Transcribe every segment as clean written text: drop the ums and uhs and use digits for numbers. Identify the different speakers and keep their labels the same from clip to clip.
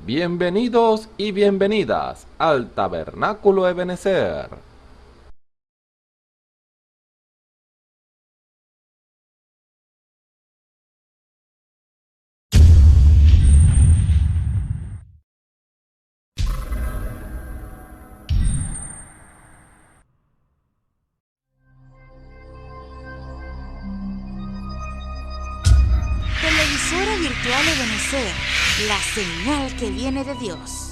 Speaker 1: Bienvenidos y bienvenidas al Tabernáculo Ebenezer.
Speaker 2: Televisora virtual Ebenezer, la señal que viene de Dios.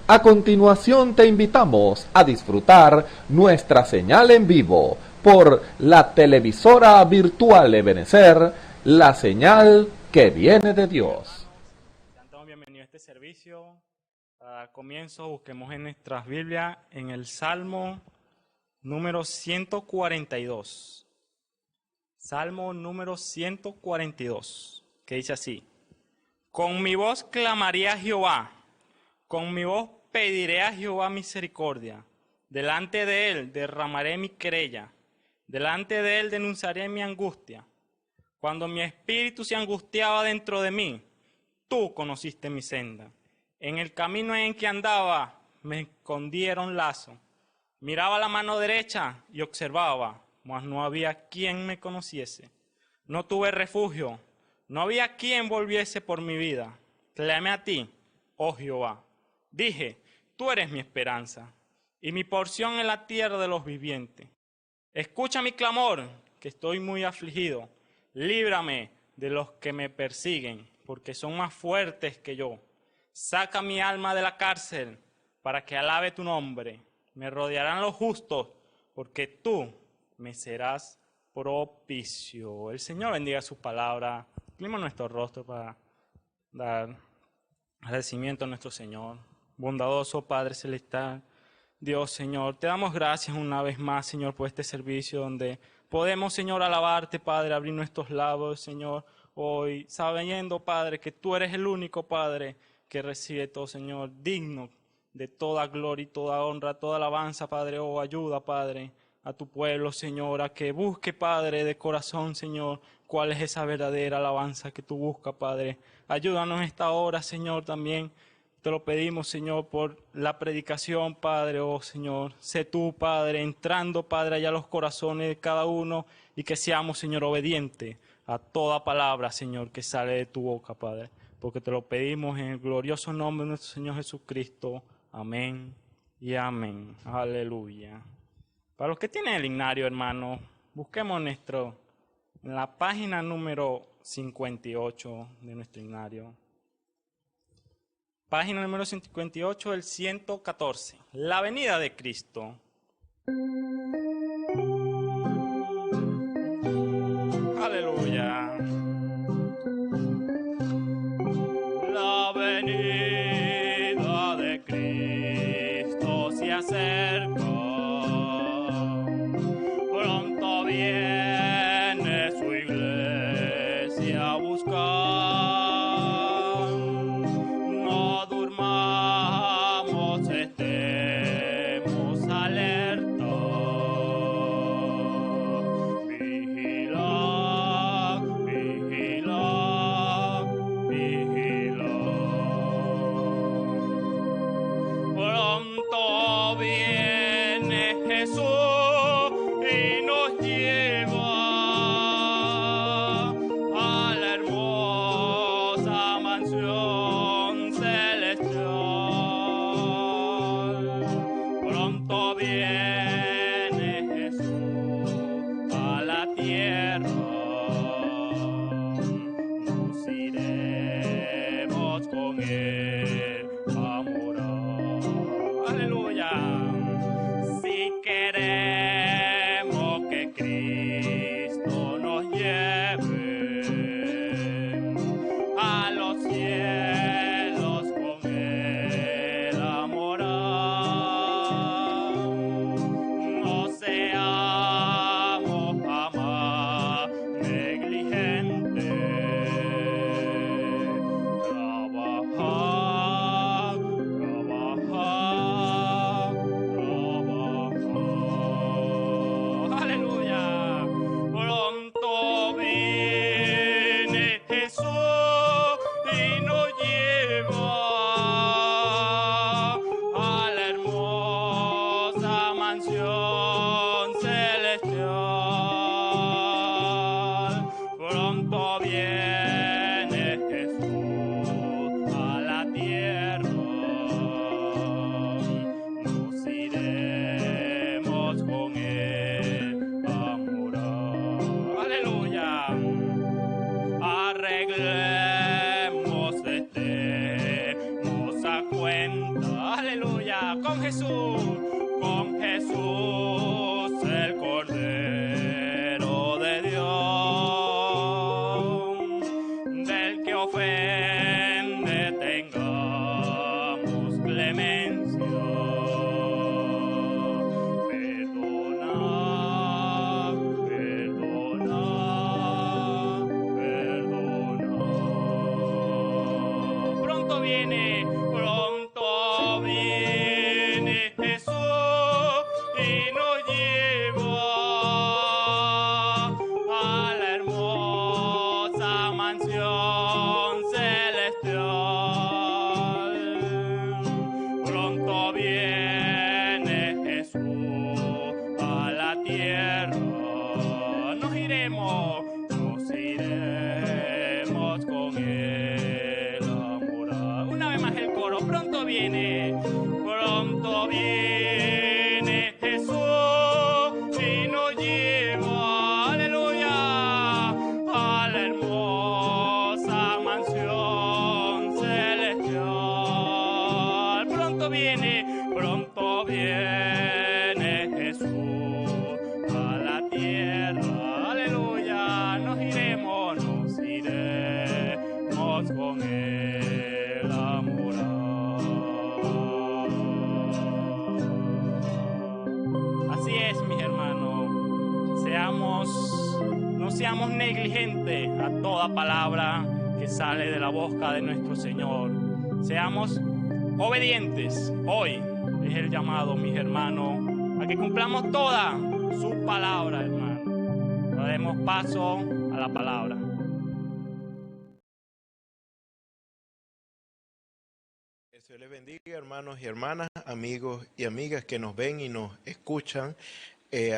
Speaker 1: A continuación te invitamos a disfrutar nuestra señal en vivo por la televisora virtual Ebenezer, la señal que viene de Dios.
Speaker 3: Sean todos bienvenidos a este servicio. Para comienzo, busquemos en nuestras Biblias en el Salmo número 142. Salmo número 142, que dice así: Con mi voz clamaré a Jehová, con mi voz pediré a Jehová misericordia. Delante de él derramaré mi querella, delante de él denunciaré mi angustia. Cuando mi espíritu se angustiaba dentro de mí, tú conociste mi senda. En el camino en que andaba me escondieron lazo. Miraba la mano derecha y observaba, mas no había quien me conociese. No tuve refugio, no había quien volviese por mi vida. Clamé a ti, oh Jehová. Dije, tú eres mi esperanza y mi porción en la tierra de los vivientes. Escucha mi clamor, que estoy muy afligido. Líbrame de los que me persiguen, porque son más fuertes que yo. Saca mi alma de la cárcel, para que alabe tu nombre. Me rodearán los justos, porque tú me serás propicio. El Señor bendiga su palabra. Inclinemos nuestro rostro para dar agradecimiento a nuestro Señor. Bondadoso Padre Celestial, Dios, Señor, te damos gracias una vez más, Señor, por este servicio donde podemos, Señor, alabarte, Padre, abrir nuestros labios, Señor, hoy, sabiendo, Padre, que tú eres el único, Padre, que recibe todo, Señor, digno de toda gloria y toda honra, toda alabanza, Padre. Oh, ayuda, Padre, a tu pueblo, Señor, a que busque, Padre, de corazón, Señor, cuál es esa verdadera alabanza que tú buscas, Padre. Ayúdanos en esta hora, Señor, también. Te lo pedimos, Señor, por la predicación, Padre. Oh, Señor, sé tú, Padre, entrando, Padre, allá a los corazones de cada uno y que seamos, Señor, obedientes a toda palabra, Señor, que sale de tu boca, Padre. Porque te lo pedimos en el glorioso nombre de nuestro Señor Jesucristo. Amén y amén. Aleluya. Para los que tienen el himnario, hermano, busquemos en la página número 58 de nuestro himnario. Página número 58, el 114. La venida de Cristo. Aleluya. La venida de Cristo se acerca. Pronto viene su iglesia a buscar. No durmamos, estemos alerta. Vigilad, vigilad, vigilad. Pronto viene Jesús y nos lleva a la hermosa mansión celestial. Pronto viene Jesús a la tierra. Nos iremos con él a morar. Aleluya. Si queremos que Cristo nos lleve a los cielos con él a morar, no seamos jamás con Jesús, el Cordero de Dios, del que ofende tengamos clemencia. Pronto viene Jesús y nos lleva a la hermosa mansión celestial. Pronto viene Jesús a la tierra. Nos iremos con él a morar. Una vez más el coro. Pronto viene Jesús y nos lleva, aleluya, a la hermosa mansión celestial. Pronto viene Jesús a la tierra, aleluya, nos iremos con él a morar. Así es, mis hermanos, no seamos negligentes a toda palabra que sale de la boca de nuestro Señor. Seamos obedientes. Hoy es el llamado, mis hermanos, a que cumplamos toda su palabra, hermano. Demos paso a la palabra.
Speaker 4: Dios les bendiga, hermanos y hermanas, amigos y amigas que nos ven y nos escuchan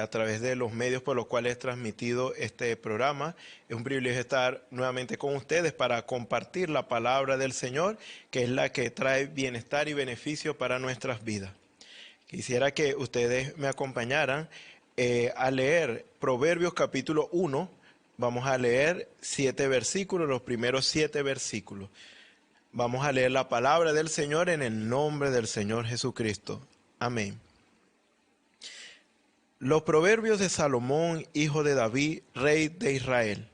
Speaker 4: a través de los medios por los cuales es transmitido este programa. Es un privilegio estar nuevamente con ustedes para compartir la palabra del Señor, que es la que trae bienestar y beneficio para nuestras vidas. Quisiera que ustedes me acompañaran a leer Proverbios capítulo 1. Vamos a leer 7 versículos, los primeros 7 versículos. Vamos a leer la palabra del Señor en el nombre del Señor Jesucristo. Amén. Los proverbios de Salomón, hijo de David, rey de Israel,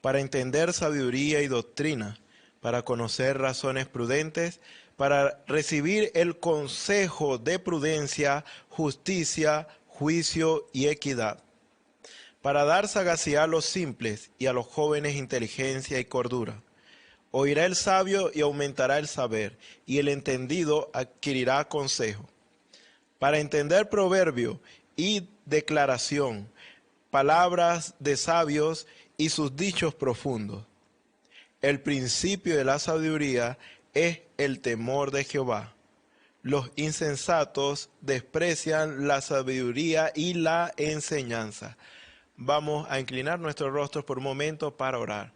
Speaker 4: para entender sabiduría y doctrina, para conocer razones prudentes, para recibir el consejo de prudencia, justicia, juicio y equidad, para dar sagacidad a los simples y a los jóvenes inteligencia y cordura. Oirá el sabio y aumentará el saber, y el entendido adquirirá consejo. Para entender proverbio y declaración, palabras de sabios y sus dichos profundos. El principio de la sabiduría es el temor de Jehová. Los insensatos desprecian la sabiduría y la enseñanza. Vamos a inclinar nuestros rostros por un momento para orar.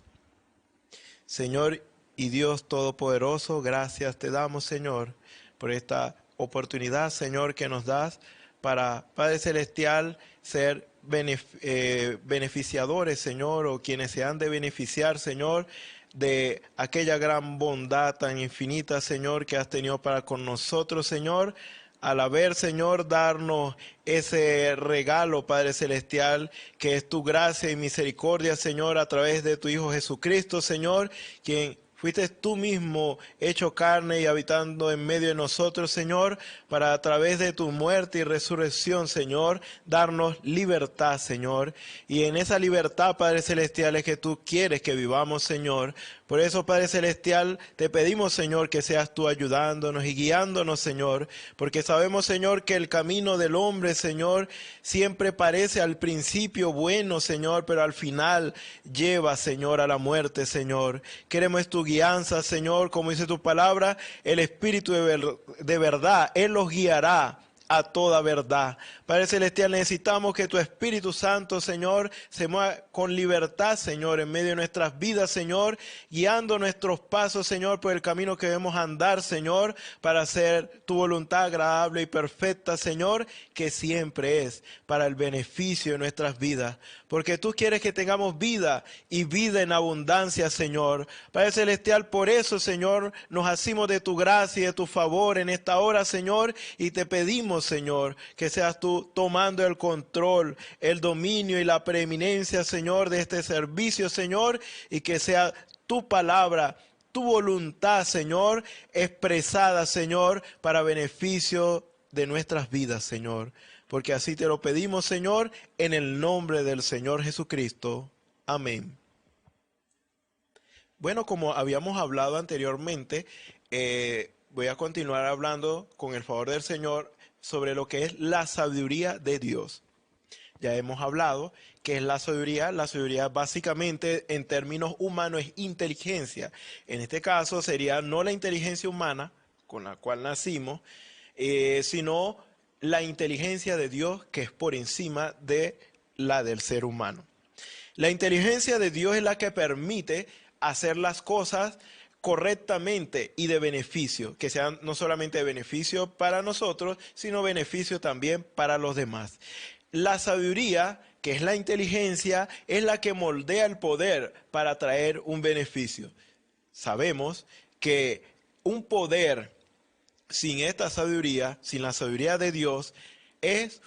Speaker 4: Señor y Dios Todopoderoso, gracias te damos, Señor, por esta oportunidad, Señor, que nos das para, Padre Celestial, ser beneficiadores, Señor, o quienes se han de beneficiar, Señor, de aquella gran bondad tan infinita, Señor, que has tenido para con nosotros, Señor, al haber, Señor, darnos ese regalo, Padre Celestial, que es tu gracia y misericordia, Señor, a través de tu Hijo Jesucristo, Señor, quien fuiste tú mismo hecho carne y habitando en medio de nosotros, Señor, para a través de tu muerte y resurrección, Señor, darnos libertad, Señor. Y en esa libertad, Padre Celestial, es que tú quieres que vivamos, Señor. Por eso, Padre Celestial, te pedimos, Señor, que seas tú ayudándonos y guiándonos, Señor, porque sabemos, Señor, que el camino del hombre, Señor, siempre parece al principio bueno, Señor, pero al final lleva, Señor, a la muerte, Señor. Queremos tu guianza, Señor, como dice tu palabra, el Espíritu de verdad, Él los guiará a toda verdad. Padre Celestial, necesitamos que tu Espíritu Santo, Señor, se mueva con libertad, Señor, en medio de nuestras vidas, Señor, guiando nuestros pasos, Señor, por el camino que debemos andar, Señor, para hacer tu voluntad agradable y perfecta, Señor, que siempre es para el beneficio de nuestras vidas. porque tú quieres que tengamos vida y vida en abundancia, Señor. Padre Celestial, por eso, Señor, nos hacemos de tu gracia y de tu favor en esta hora, Señor, y te pedimos, Señor, que seas tú tomando el control, el dominio y la preeminencia, Señor, de este servicio, Señor, y que sea tu palabra, tu voluntad, Señor, expresada, Señor, para beneficio de nuestras vidas, Señor. Porque así te lo pedimos, Señor, en el nombre del Señor Jesucristo. Amén. Bueno, como habíamos hablado anteriormente, voy a continuar hablando con el favor del Señor sobre lo que es la sabiduría de Dios. Ya hemos hablado que es la sabiduría. La sabiduría básicamente en términos humanos es inteligencia. En este caso sería no la inteligencia humana con la cual nacimos, sino la inteligencia de Dios que es por encima de la del ser humano. La inteligencia de Dios es la que permite hacer las cosas correctamente y de beneficio, que sean no solamente de beneficio para nosotros, sino beneficio también para los demás. La sabiduría, que es la inteligencia, es la que moldea el poder para traer un beneficio. Sabemos que un poder sin esta sabiduría, sin la sabiduría de Dios, es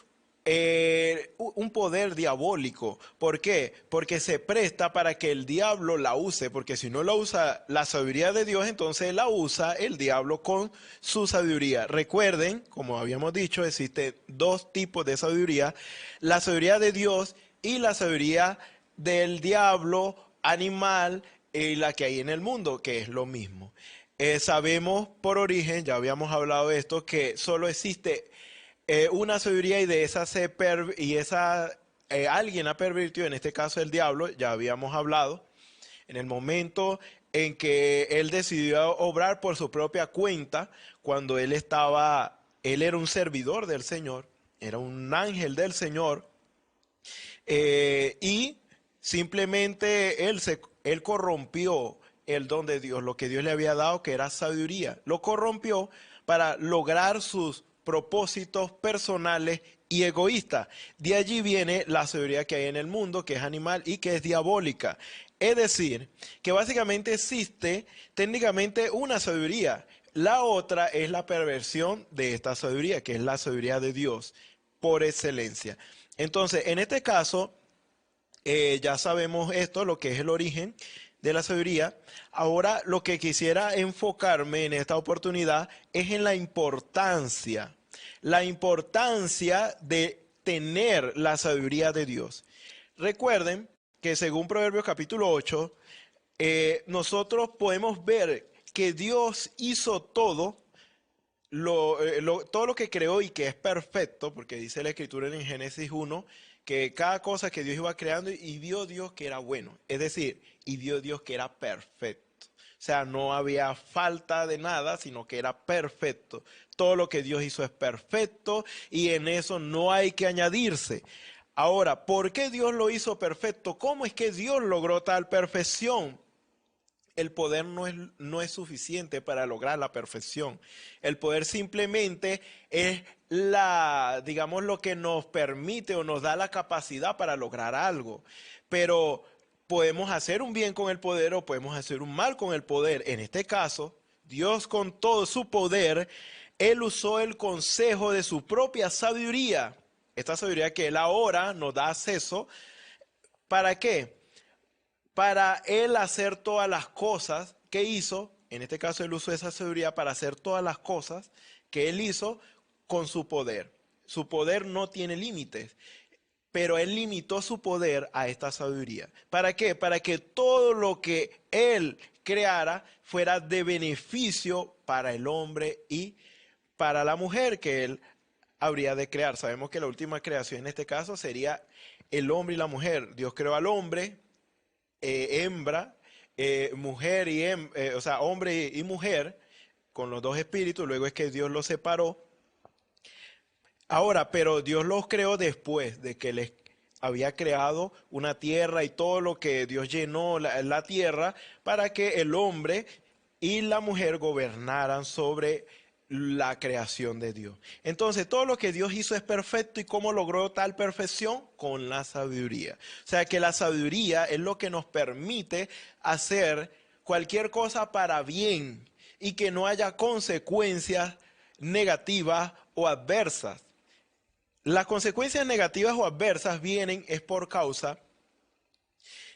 Speaker 4: un poder diabólico. ¿Por qué? Porque se presta para que el diablo la use, porque si no la usa la sabiduría de Dios, entonces la usa el diablo con su sabiduría. Recuerden, como habíamos dicho, existen dos tipos de sabiduría: la sabiduría de Dios y la sabiduría del diablo, animal, y la que hay en el mundo, que es lo mismo. Sabemos por origen, ya habíamos hablado de esto, que solo existe una sabiduría, y de esa alguien ha pervertido, en este caso el diablo. Ya habíamos hablado en el momento en que él decidió obrar por su propia cuenta, cuando él era un servidor del Señor, era un ángel del Señor, y simplemente él corrompió el don de Dios, lo que Dios le había dado, que era sabiduría. Lo corrompió para lograr sus propósitos personales y egoístas. De allí viene la sabiduría que hay en el mundo, que es animal y que es diabólica. Es decir, que básicamente existe técnicamente una sabiduría. La otra es la perversión de esta sabiduría, que es la sabiduría de Dios por excelencia. Entonces, en este caso, ya sabemos esto, lo que es el origen de la sabiduría. Ahora lo que quisiera enfocarme en esta oportunidad es en la importancia de tener la sabiduría de Dios. Recuerden que según Proverbios capítulo 8, nosotros podemos ver que Dios hizo todo lo que creó y que es perfecto, porque dice la Escritura en Génesis 1, que cada cosa que Dios iba creando, y vio Dios que era bueno. Es decir, y vio Dios que era perfecto. O sea, no había falta de nada, sino que era perfecto. Todo lo que Dios hizo es perfecto y en eso no hay que añadirse. Ahora, ¿por qué Dios lo hizo perfecto? ¿Cómo es que Dios logró tal perfección? El poder no es suficiente para lograr la perfección. El poder simplemente es digamos, lo que nos permite o nos da la capacidad para lograr algo. Pero podemos hacer un bien con el poder o podemos hacer un mal con el poder. En este caso, Dios, con todo su poder, Él usó el consejo de su propia sabiduría. Esta sabiduría que Él ahora nos da acceso. ¿Para qué? Para Él hacer todas las cosas que hizo. En este caso Él usó esa sabiduría para hacer todas las cosas que Él hizo con su poder. Su poder no tiene límites, pero Él limitó su poder a esta sabiduría. ¿Para qué? Para que todo lo que Él creara fuera de beneficio para el hombre y para la mujer que Él habría de crear. Sabemos que la última creación en este caso sería el hombre y la mujer. Dios creó al hombre, hembra, mujer o sea, hombre y mujer, con los dos espíritus. Luego es que Dios los separó. Ahora, pero Dios los creó después de que les había creado una tierra y todo lo que Dios llenó la tierra, para que el hombre y la mujer gobernaran sobre la creación de Dios. Entonces, todo lo que Dios hizo es perfecto. ¿Y cómo logró tal perfección? Con la sabiduría. O sea, que la sabiduría es lo que nos permite hacer cualquier cosa para bien y que no haya consecuencias negativas o adversas. Las consecuencias negativas o adversas vienen es por causa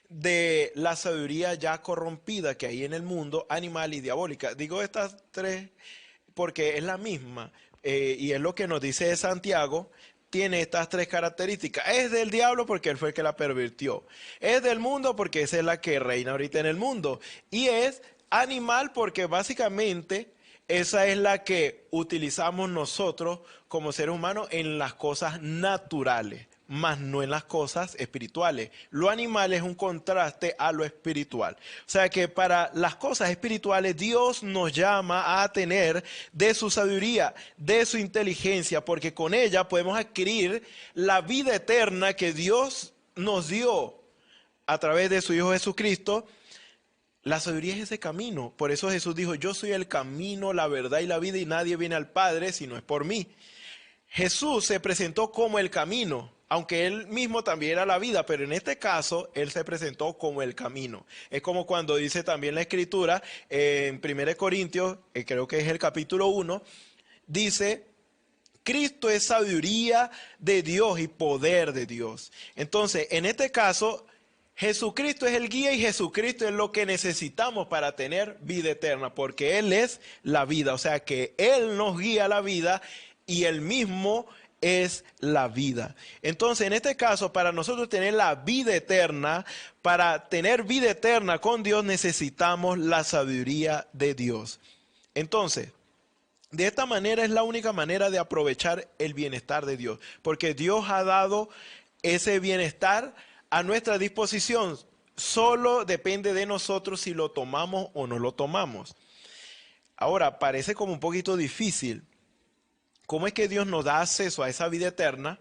Speaker 4: de la sabiduría ya corrompida que hay en el mundo, animal y diabólica. Digo estas tres porque es la misma, y es lo que nos dice Santiago. Tiene estas tres características. Es del diablo porque él fue el que la pervirtió. Es del mundo porque esa es la que reina ahorita en el mundo. Y es animal porque básicamente esa es la que utilizamos nosotros como seres humanos en las cosas naturales, más no en las cosas espirituales. Lo animal es un contraste a lo espiritual. O sea que para las cosas espirituales Dios nos llama a tener de su sabiduría, de su inteligencia, porque con ella podemos adquirir la vida eterna que Dios nos dio a través de su Hijo Jesucristo. La sabiduría es ese camino. Por eso Jesús dijo: yo soy el camino, la verdad y la vida, y nadie viene al Padre si no es por mí. Jesús se presentó como el camino, aunque él mismo también era la vida, pero en este caso él se presentó como el camino. Es como cuando dice también la Escritura en 1 Corintios, creo que es el capítulo 1, dice: Cristo es sabiduría de Dios y poder de Dios. Entonces, en este caso, Jesucristo es el guía y Jesucristo es lo que necesitamos para tener vida eterna, porque Él es la vida. O sea que Él nos guía a la vida y Él mismo es la vida. Entonces, en este caso, para nosotros tener la vida eterna, para tener vida eterna con Dios, necesitamos la sabiduría de Dios. Entonces, de esta manera es la única manera de aprovechar el bienestar de Dios, porque Dios ha dado ese bienestar a nuestra disposición. Solo depende de nosotros si lo tomamos o no lo tomamos. Ahora, parece como un poquito difícil. ¿Cómo es que Dios nos da acceso a esa vida eterna,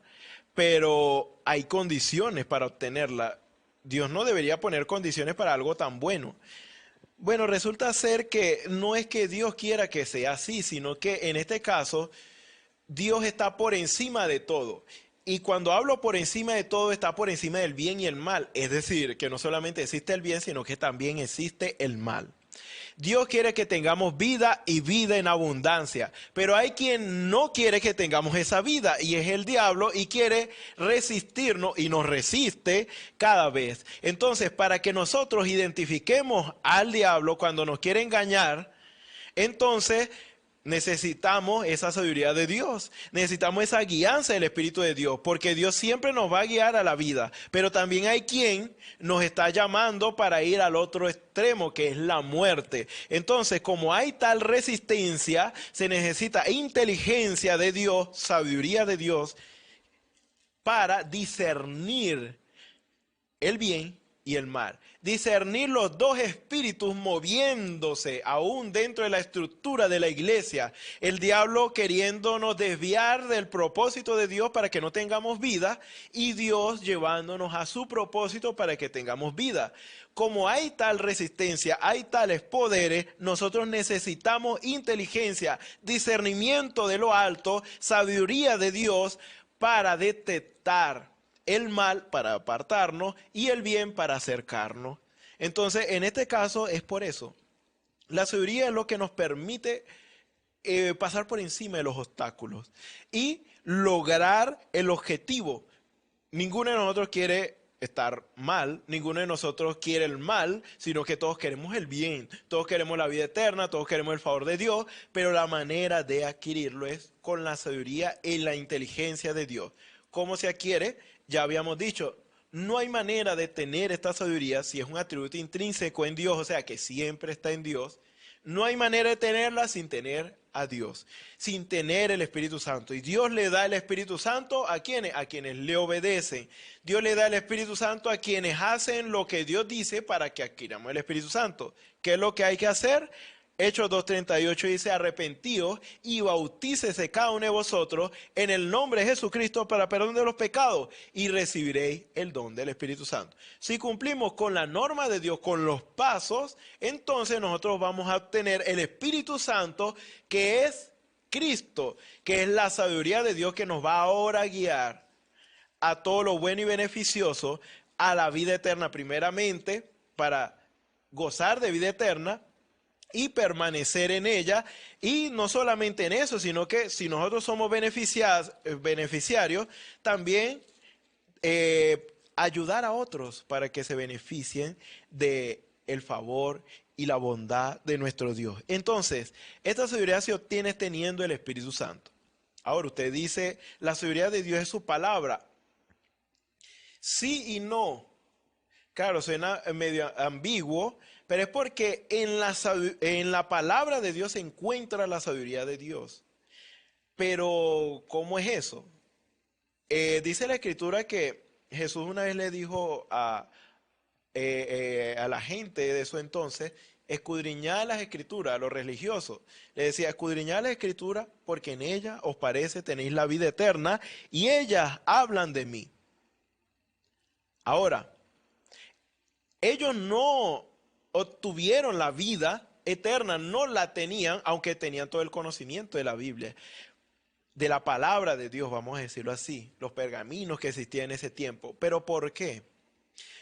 Speaker 4: pero hay condiciones para obtenerla? Dios no debería poner condiciones para algo tan bueno. Bueno, resulta ser que no es que Dios quiera que sea así, sino que en este caso Dios está por encima de todo. Y cuando hablo por encima de todo, está por encima del bien y el mal. Es decir, que no solamente existe el bien, sino que también existe el mal. Dios quiere que tengamos vida y vida en abundancia, pero hay quien no quiere que tengamos esa vida y es el diablo y quiere resistirnos y nos resiste cada vez. Entonces, para que nosotros identifiquemos al diablo cuando nos quiere engañar, entonces necesitamos esa sabiduría de Dios, necesitamos esa guianza del Espíritu de Dios, porque Dios siempre nos va a guiar a la vida, pero también hay quien nos está llamando para ir al otro extremo, que es la muerte. Entonces, como hay tal resistencia, se necesita inteligencia de Dios, sabiduría de Dios, para discernir el bien y el mal. Discernir los dos espíritus moviéndose aún dentro de la estructura de la iglesia. El diablo queriéndonos desviar del propósito de Dios para que no tengamos vida, y Dios llevándonos a su propósito para que tengamos vida. Como hay tal resistencia, hay tales poderes, nosotros necesitamos inteligencia, discernimiento de lo alto, sabiduría de Dios para detectar el mal, para apartarnos, y el bien para acercarnos. Entonces, en este caso es por eso. La sabiduría es lo que nos permite pasar por encima de los obstáculos y lograr el objetivo. Ninguno de nosotros quiere estar mal, ninguno de nosotros quiere el mal, sino que todos queremos el bien, todos queremos la vida eterna, todos queremos el favor de Dios, pero la manera de adquirirlo es con la sabiduría y la inteligencia de Dios. ¿Cómo se adquiere? Ya habíamos dicho, no hay manera de tener esta sabiduría si es un atributo intrínseco en Dios, o sea que siempre está en Dios. No hay manera de tenerla sin tener a Dios, sin tener el Espíritu Santo. Y Dios le da el Espíritu Santo ¿a quiénes? A quienes le obedecen. Dios le da el Espíritu Santo a quienes hacen lo que Dios dice para que adquiramos el Espíritu Santo. ¿Qué es lo que hay que hacer? Hechos 2:38 dice: arrepentíos y bautícese cada uno de vosotros en el nombre de Jesucristo para perdón de los pecados y recibiréis el don del Espíritu Santo. Si cumplimos con la norma de Dios, con los pasos, entonces nosotros vamos a obtener el Espíritu Santo, que es Cristo, que es la sabiduría de Dios que nos va ahora a guiar a todo lo bueno y beneficioso, a la vida eterna primeramente, para gozar de vida eterna y permanecer en ella. Y no solamente en eso, sino que si nosotros somos beneficiarios, también ayudar a otros para que se beneficien de el favor y la bondad de nuestro Dios. Entonces, esta sabiduría se obtiene teniendo el Espíritu Santo. Ahora, usted dice, la sabiduría de Dios es su palabra. Sí y no. Claro, suena medio ambiguo, pero es porque en la palabra de Dios se encuentra la sabiduría de Dios. Pero, ¿cómo es eso? Dice la Escritura que Jesús una vez le dijo a la gente de su entonces, escudriñad las Escrituras, a los religiosos. Le decía, escudriñad las Escrituras porque en ellas os parece tenéis la vida eterna y ellas hablan de mí. Ahora, ellos no obtuvieron la vida eterna, no la tenían, aunque tenían todo el conocimiento de la Biblia, de la palabra de Dios, vamos a decirlo así, los pergaminos que existían en ese tiempo. ¿Pero por qué?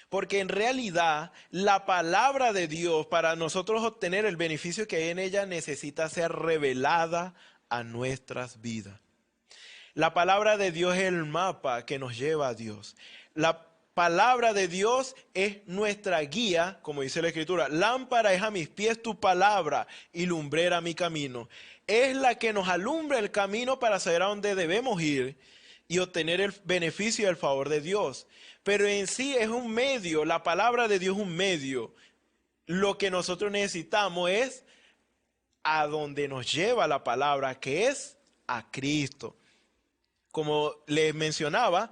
Speaker 4: Porque en realidad la palabra de Dios, para nosotros obtener el beneficio que hay en ella, necesita ser revelada a nuestras vidas. La palabra de Dios es el mapa que nos lleva a Dios. La palabra de Dios es nuestra guía, como dice la Escritura. Lámpara es a mis pies tu palabra y lumbrera mi camino. Es la que nos alumbra el camino para saber a dónde debemos ir y obtener el beneficio y el favor de Dios. Pero en sí es un medio, la palabra de Dios es un medio. Lo que nosotros necesitamos es a donde nos lleva la palabra, que es a Cristo. Como les mencionaba,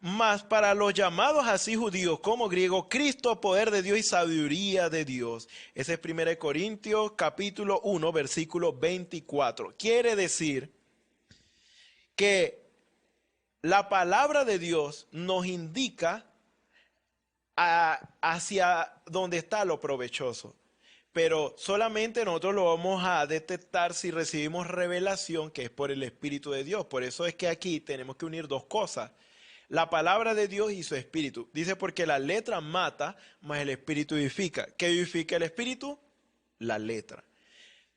Speaker 4: mas para los llamados así judíos como griegos, Cristo, poder de Dios y sabiduría de Dios. Ese es 1 Corintios capítulo 1, versículo 24. Quiere decir que la palabra de Dios nos indica hacia dónde está lo provechoso. Pero solamente nosotros lo vamos a detectar si recibimos revelación, que es por el Espíritu de Dios. Por eso es que aquí tenemos que unir dos cosas. La palabra de Dios y su Espíritu. Dice porque la letra mata, mas el Espíritu vivifica. ¿Qué vivifica el Espíritu? La letra.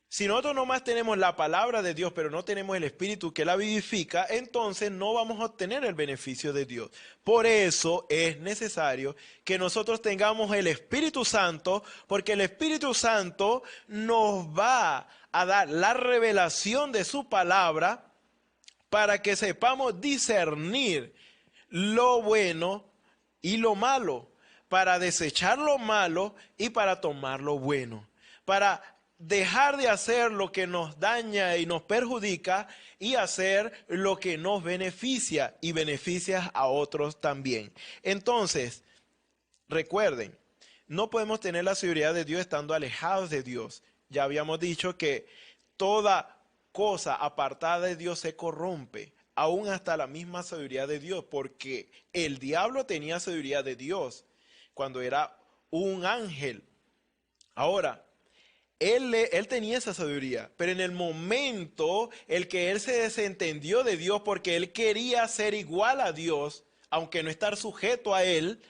Speaker 4: Si nosotros nomás tenemos la palabra de Dios, pero no tenemos el Espíritu que la vivifica, entonces no vamos a obtener el beneficio de Dios. Por eso es necesario que nosotros tengamos el Espíritu Santo, porque el Espíritu Santo nos va a dar la revelación de su palabra para que sepamos discernir lo bueno y lo malo, para desechar lo malo y para tomar lo bueno, para dejar de hacer lo que nos daña y nos perjudica y hacer lo que nos beneficia y beneficia a otros también. Entonces, recuerden, no podemos tener la seguridad de Dios estando alejados de Dios. Ya habíamos dicho que toda cosa apartada de Dios se corrompe. Aún hasta la misma sabiduría de Dios, porque el diablo tenía sabiduría de Dios cuando era un ángel. Ahora, él tenía esa sabiduría, pero en el momento el que él se desentendió de Dios porque él quería ser igual a Dios, aunque no estar sujeto a él,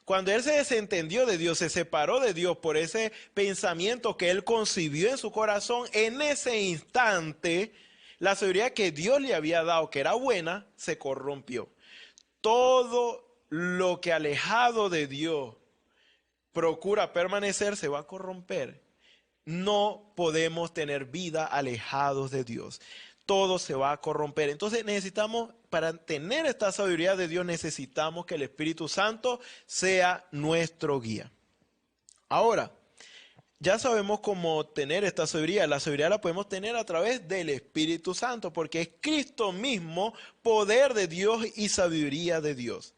Speaker 4: cuando él se desentendió de Dios, se separó de Dios por ese pensamiento que él concibió en su corazón, en ese instante la sabiduría que Dios le había dado, que era buena, se corrompió. Todo lo que alejado de Dios procura permanecer se va a corromper. No podemos tener vida alejados de Dios. Todo se va a corromper. Entonces necesitamos, para tener esta sabiduría de Dios, necesitamos que el Espíritu Santo sea nuestro guía. Ahora, ya sabemos cómo tener esta sabiduría. La sabiduría la podemos tener a través del Espíritu Santo, porque es Cristo mismo, poder de Dios y sabiduría de Dios.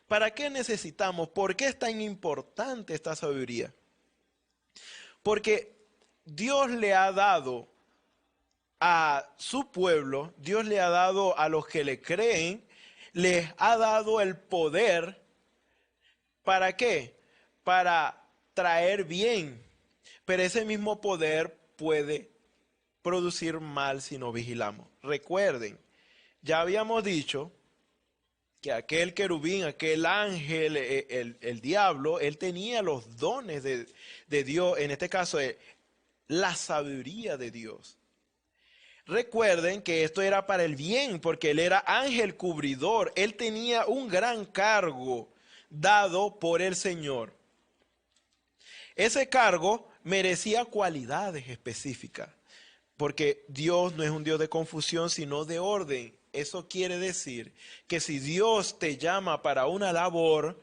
Speaker 4: ¿Para qué necesitamos? ¿Por qué es tan importante esta sabiduría? Porque Dios le ha dado a su pueblo, Dios le ha dado a los que le creen, les ha dado el poder. ¿Para qué? Para traer bien. Pero ese mismo poder puede producir mal si no vigilamos. Recuerden, ya habíamos dicho que aquel querubín, aquel ángel, el diablo, él tenía los dones de Dios, en este caso la sabiduría de Dios. Recuerden que esto era para el bien, porque él era ángel cubridor, él tenía un gran cargo dado por el Señor. Ese cargo merecía cualidades específicas, porque Dios no es un Dios de confusión, sino de orden. Eso quiere decir que si Dios te llama para una labor,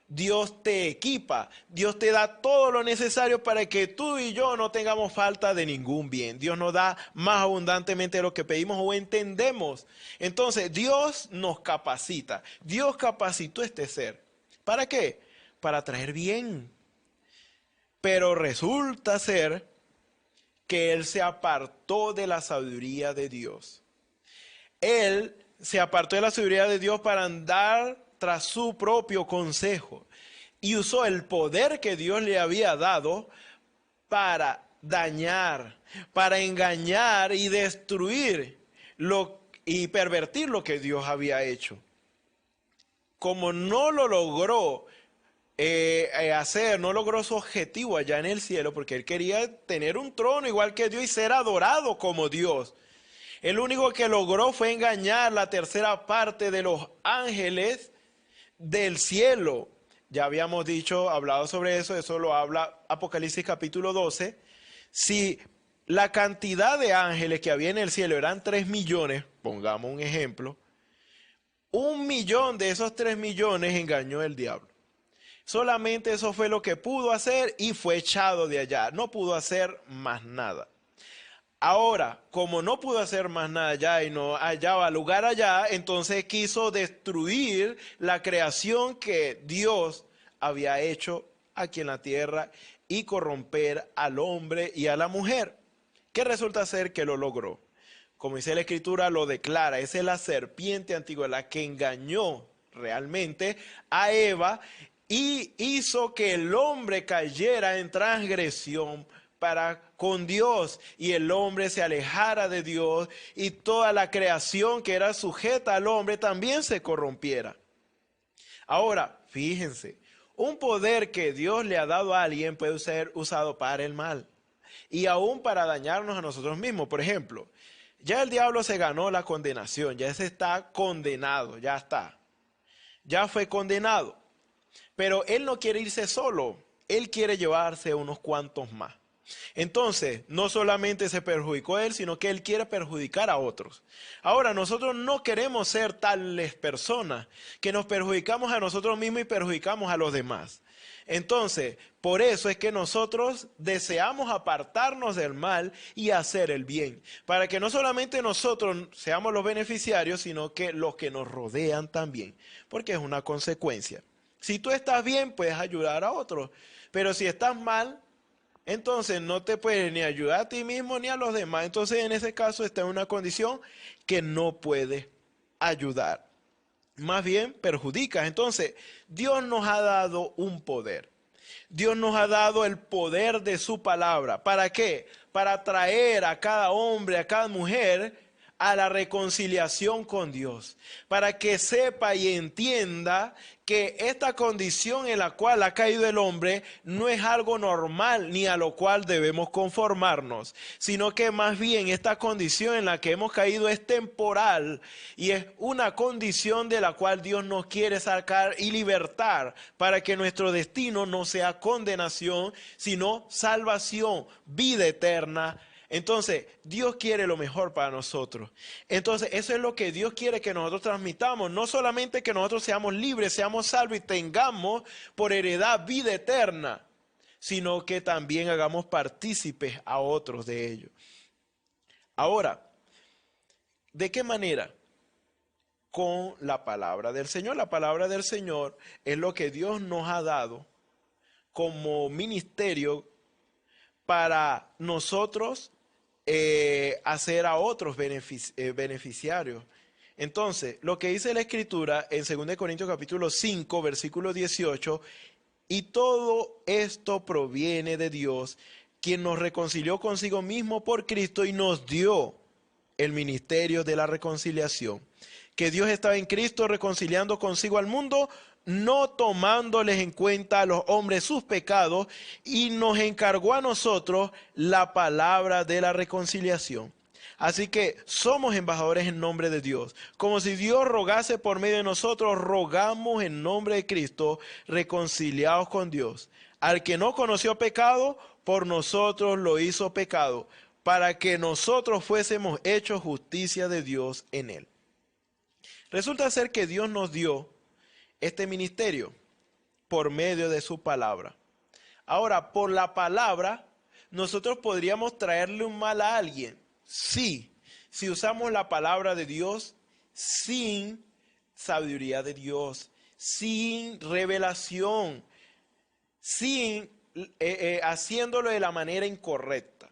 Speaker 4: Dios te equipa, Dios te da todo lo necesario para que tú y yo no tengamos falta de ningún bien. Dios nos da más abundantemente de lo que pedimos o entendemos. Entonces, Dios nos capacita. Dios capacitó este ser. ¿Para qué? Para traer bien. Pero resulta ser que él se apartó de la sabiduría de Dios. Él se apartó de la sabiduría de Dios para andar tras su propio consejo y usó el poder que Dios le había dado para dañar, para engañar y destruir y pervertir lo que Dios había hecho. Como no lo logró no logró su objetivo allá en el cielo, porque él quería tener un trono igual que Dios y ser adorado como Dios. El único que logró fue engañar la tercera parte de los ángeles del cielo. Ya habíamos hablado sobre eso, eso lo habla Apocalipsis capítulo 12. Si la cantidad de ángeles que había en el cielo eran 3 millones, pongamos un ejemplo, 1 millón de esos 3 millones engañó el diablo. Solamente eso fue lo que pudo hacer y fue echado de allá. No pudo hacer más nada. Ahora, como no pudo hacer más nada allá y no hallaba lugar allá, entonces quiso destruir la creación que Dios había hecho aquí en la tierra y corromper al hombre y a la mujer. ¿Qué resulta ser que lo logró? Como dice la Escritura, lo declara. Esa es la serpiente antigua, la que engañó realmente a Eva y hizo que el hombre cayera en transgresión con Dios y el hombre se alejara de Dios y toda la creación que era sujeta al hombre también se corrompiera. Ahora, fíjense, un poder que Dios le ha dado a alguien puede ser usado para el mal y aún para dañarnos a nosotros mismos. Por ejemplo, ya el diablo se ganó la condenación, ya se está condenado, ya está, ya fue condenado. Pero él no quiere irse solo, él quiere llevarse unos cuantos más. Entonces, no solamente se perjudicó él, sino que él quiere perjudicar a otros. Ahora, nosotros no queremos ser tales personas que nos perjudicamos a nosotros mismos y perjudicamos a los demás. Entonces, por eso es que nosotros deseamos apartarnos del mal y hacer el bien, para que no solamente nosotros seamos los beneficiarios, sino que los que nos rodean también, porque es una consecuencia. Si tú estás bien, puedes ayudar a otros, pero si estás mal, entonces no te puedes ni ayudar a ti mismo ni a los demás. Entonces en ese caso está en una condición que no puedes ayudar. Más bien perjudicas. Entonces Dios nos ha dado un poder. Dios nos ha dado el poder de su palabra. ¿Para qué? Para traer a cada hombre, a cada mujer a la reconciliación con Dios, para que sepa y entienda que esta condición en la cual ha caído el hombre no es algo normal ni a lo cual debemos conformarnos, sino que más bien esta condición en la que hemos caído es temporal y es una condición de la cual Dios nos quiere sacar y libertar para que nuestro destino no sea condenación, sino salvación, vida eterna. Entonces, Dios quiere lo mejor para nosotros. Entonces, eso es lo que Dios quiere que nosotros transmitamos. No solamente que nosotros seamos libres, seamos salvos y tengamos por heredad vida eterna, sino que también hagamos partícipes a otros de ello. Ahora, ¿de qué manera? Con la palabra del Señor. La palabra del Señor es lo que Dios nos ha dado como ministerio para nosotros hacer a otros beneficiarios. Entonces, lo que dice la Escritura en 2 Corintios capítulo 5, versículo 18, y todo esto proviene de Dios, quien nos reconcilió consigo mismo por Cristo y nos dio el ministerio de la reconciliación. Que Dios estaba en Cristo reconciliando consigo al mundo, no tomándoles en cuenta a los hombres sus pecados, y nos encargó a nosotros la palabra de la reconciliación. Así que somos embajadores en nombre de Dios. Como si Dios rogase por medio de nosotros, rogamos en nombre de Cristo, reconciliados con Dios. Al que no conoció pecado, por nosotros lo hizo pecado, para que nosotros fuésemos hechos justicia de Dios en él. Resulta ser que Dios nos dio este ministerio por medio de su palabra. Ahora, por la palabra, nosotros podríamos traerle un mal a alguien. Sí, si usamos la palabra de Dios sin sabiduría de Dios, sin revelación, sin haciéndolo de la manera incorrecta.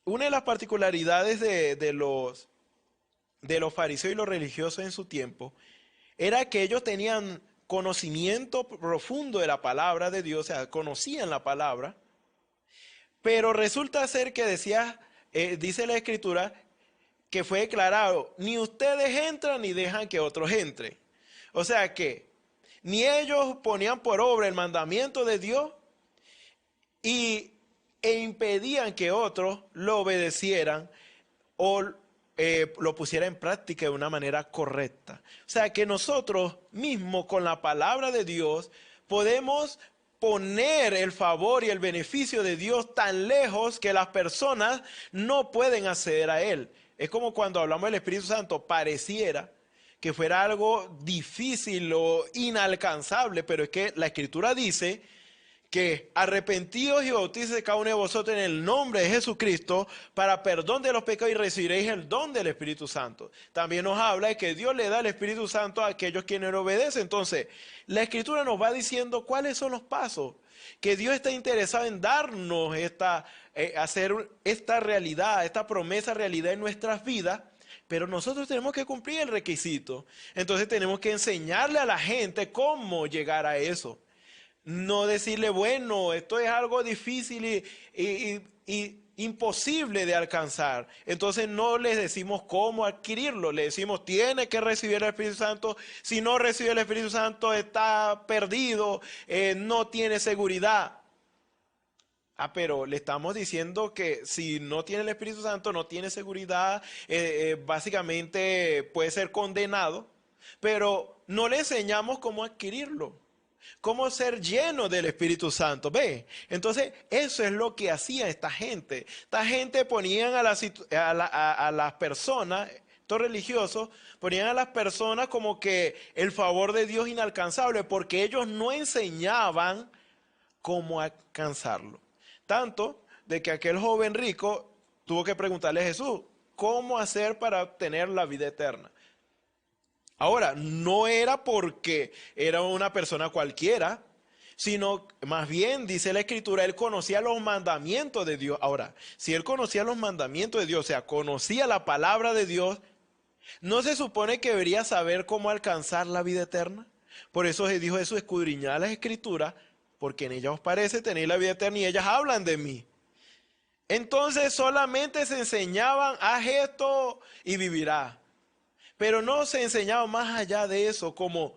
Speaker 4: Una de las particularidades de los fariseos y los religiosos en su tiempo era que ellos tenían conocimiento profundo de la palabra de Dios, o sea, conocían la palabra, pero resulta ser que dice la Escritura que fue declarado, ni ustedes entran ni dejan que otros entren. O sea que ni ellos ponían por obra el mandamiento de Dios e impedían que otros lo obedecieran o lo pusieran en práctica de una manera correcta. O sea que nosotros mismos con la palabra de Dios podemos poner el favor y el beneficio de Dios tan lejos que las personas no pueden acceder a él. Es como cuando hablamos del Espíritu Santo, pareciera que fuera algo difícil o inalcanzable, pero es que la Escritura dice que arrepentíos y bautícese cada uno de vosotros en el nombre de Jesucristo para perdón de los pecados y recibiréis el don del Espíritu Santo. También nos habla de que Dios le da el Espíritu Santo a aquellos quienes le obedecen. Entonces, la Escritura nos va diciendo cuáles son los pasos que Dios está interesado en darnos hacer esta realidad, esta promesa realidad en nuestras vidas. Pero nosotros tenemos que cumplir el requisito. Entonces tenemos que enseñarle a la gente cómo llegar a eso. No decirle, bueno, esto es algo difícil y imposible de alcanzar. Entonces no les decimos cómo adquirirlo. Le decimos, tiene que recibir el Espíritu Santo. Si no recibe el Espíritu Santo, está perdido, no tiene seguridad. Pero le estamos diciendo que si no tiene el Espíritu Santo, no tiene seguridad, básicamente puede ser condenado. Pero no le enseñamos cómo adquirirlo. Cómo ser lleno del Espíritu Santo. ¿Ve? Entonces, eso es lo que hacía esta gente. Esta gente ponían a las personas, estos religiosos, ponían a las personas como que el favor de Dios inalcanzable, porque ellos no enseñaban cómo alcanzarlo. Tanto de que aquel joven rico tuvo que preguntarle a Jesús, ¿cómo hacer para obtener la vida eterna? Ahora, no era porque era una persona cualquiera, sino más bien, dice la Escritura, él conocía los mandamientos de Dios. Ahora, si él conocía los mandamientos de Dios, o sea, conocía la palabra de Dios, ¿no se supone que debería saber cómo alcanzar la vida eterna? Por eso se dijo eso, escudriñad las Escrituras, porque en ellas os parece tener la vida eterna y ellas hablan de mí. Entonces solamente se enseñaban, haz esto y vivirás. Pero no se enseñaba más allá de eso, como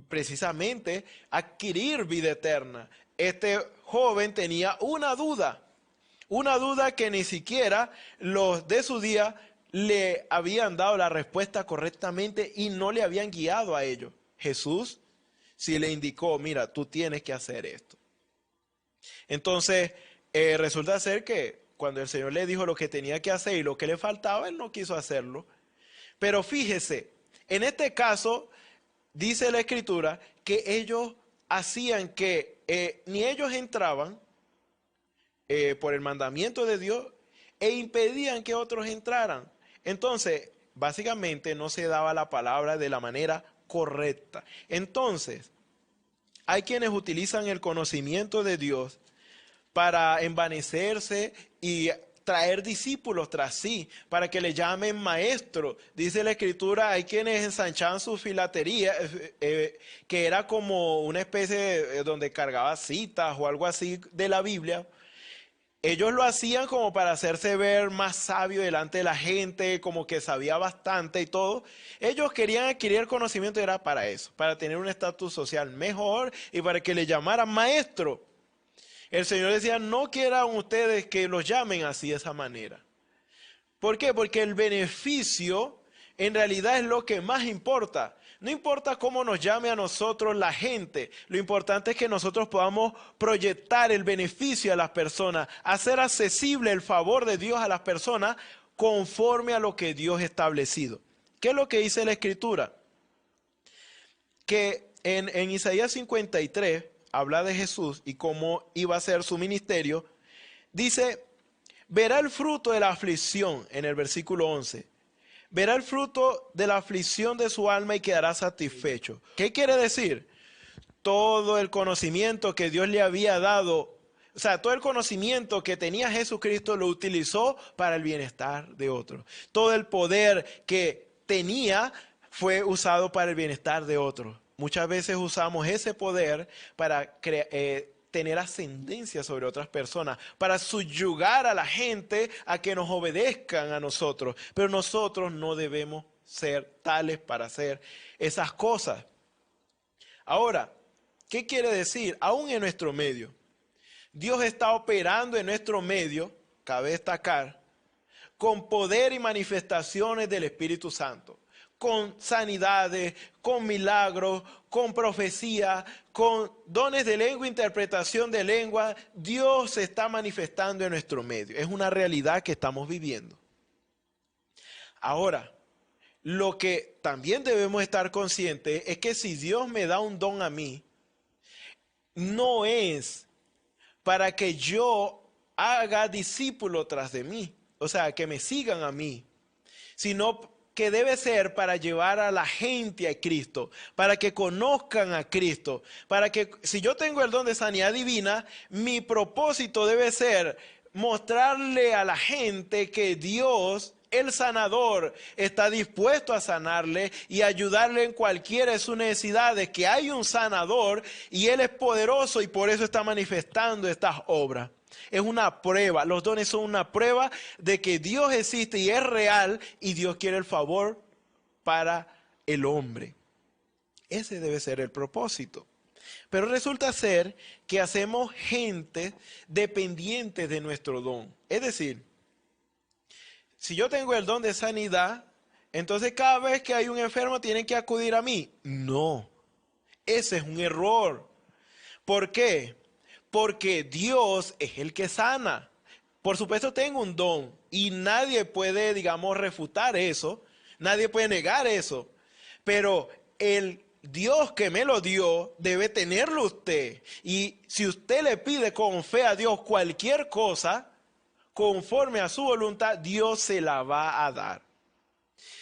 Speaker 4: precisamente adquirir vida eterna. Este joven tenía una duda que ni siquiera los de su día le habían dado la respuesta correctamente y no le habían guiado a ello. Jesús sí le indicó, mira, tú tienes que hacer esto. Entonces, resulta ser que cuando el Señor le dijo lo que tenía que hacer y lo que le faltaba, él no quiso hacerlo. Pero fíjese, en este caso, dice la Escritura que ellos hacían que ni ellos entraban por el mandamiento de Dios e impedían que otros entraran. Entonces, básicamente no se daba la palabra de la manera correcta. Entonces, hay quienes utilizan el conocimiento de Dios para envanecerse y traer discípulos tras sí, para que le llamen maestro. Dice la Escritura, hay quienes ensanchaban su filatería, que era como una especie donde cargaba citas o algo así de la Biblia, Ellos lo hacían como para hacerse ver más sabio delante de la gente, como que sabía bastante y todo. Ellos querían adquirir conocimiento y era para eso, para tener un estatus social mejor y para que le llamaran maestro. El Señor decía, no quieran ustedes que los llamen así de esa manera. ¿Por qué? Porque el beneficio en realidad es lo que más importa. No importa cómo nos llame a nosotros la gente, lo importante es que nosotros podamos proyectar el beneficio a las personas, hacer accesible el favor de Dios a las personas conforme a lo que Dios ha establecido. ¿Qué es lo que dice la Escritura? Que en Isaías 53 habla de Jesús y cómo iba a ser su ministerio. Dice, verá el fruto de la aflicción en el versículo 11. Verá el fruto de la aflicción de su alma y quedará satisfecho. ¿Qué quiere decir? Todo el conocimiento que Dios le había dado, o sea, todo el conocimiento que tenía Jesucristo lo utilizó para el bienestar de otros. Todo el poder que tenía fue usado para el bienestar de otros. Muchas veces usamos ese poder para tener ascendencia sobre otras personas, para subyugar a la gente a que nos obedezcan a nosotros. Pero nosotros no debemos ser tales para hacer esas cosas. Ahora, ¿qué quiere decir? Aún en nuestro medio, Dios está operando en nuestro medio, cabe destacar, con poder y manifestaciones del Espíritu Santo. Con sanidades, con milagros, con profecía, con dones de lengua, interpretación de lengua. Dios se está manifestando en nuestro medio. Es una realidad que estamos viviendo. Ahora, lo que también debemos estar conscientes es que si Dios me da un don a mí, no es para que yo haga discípulo tras de mí, o sea, que me sigan a mí, sino que debe ser para llevar a la gente a Cristo, para que conozcan a Cristo, para que si yo tengo el don de sanidad divina, mi propósito debe ser mostrarle a la gente que Dios, el sanador, está dispuesto a sanarle y ayudarle en cualquiera de sus necesidades, que hay un sanador y Él es poderoso y por eso está manifestando estas obras. Es una prueba, los dones son una prueba de que Dios existe y es real y Dios quiere el favor para el hombre. Ese debe ser el propósito. Pero resulta ser que hacemos gente dependiente de nuestro don. Es decir, si yo tengo el don de sanidad, entonces cada vez que hay un enfermo tienen que acudir a mí. No, ese es un error. ¿Por qué? Porque Dios es el que sana. Por supuesto tengo un don y nadie puede, digamos, refutar eso. Nadie puede negar eso. Pero el Dios que me lo dio debe tenerlo usted. Y si usted le pide con fe a Dios cualquier cosa, conforme a su voluntad, Dios se la va a dar.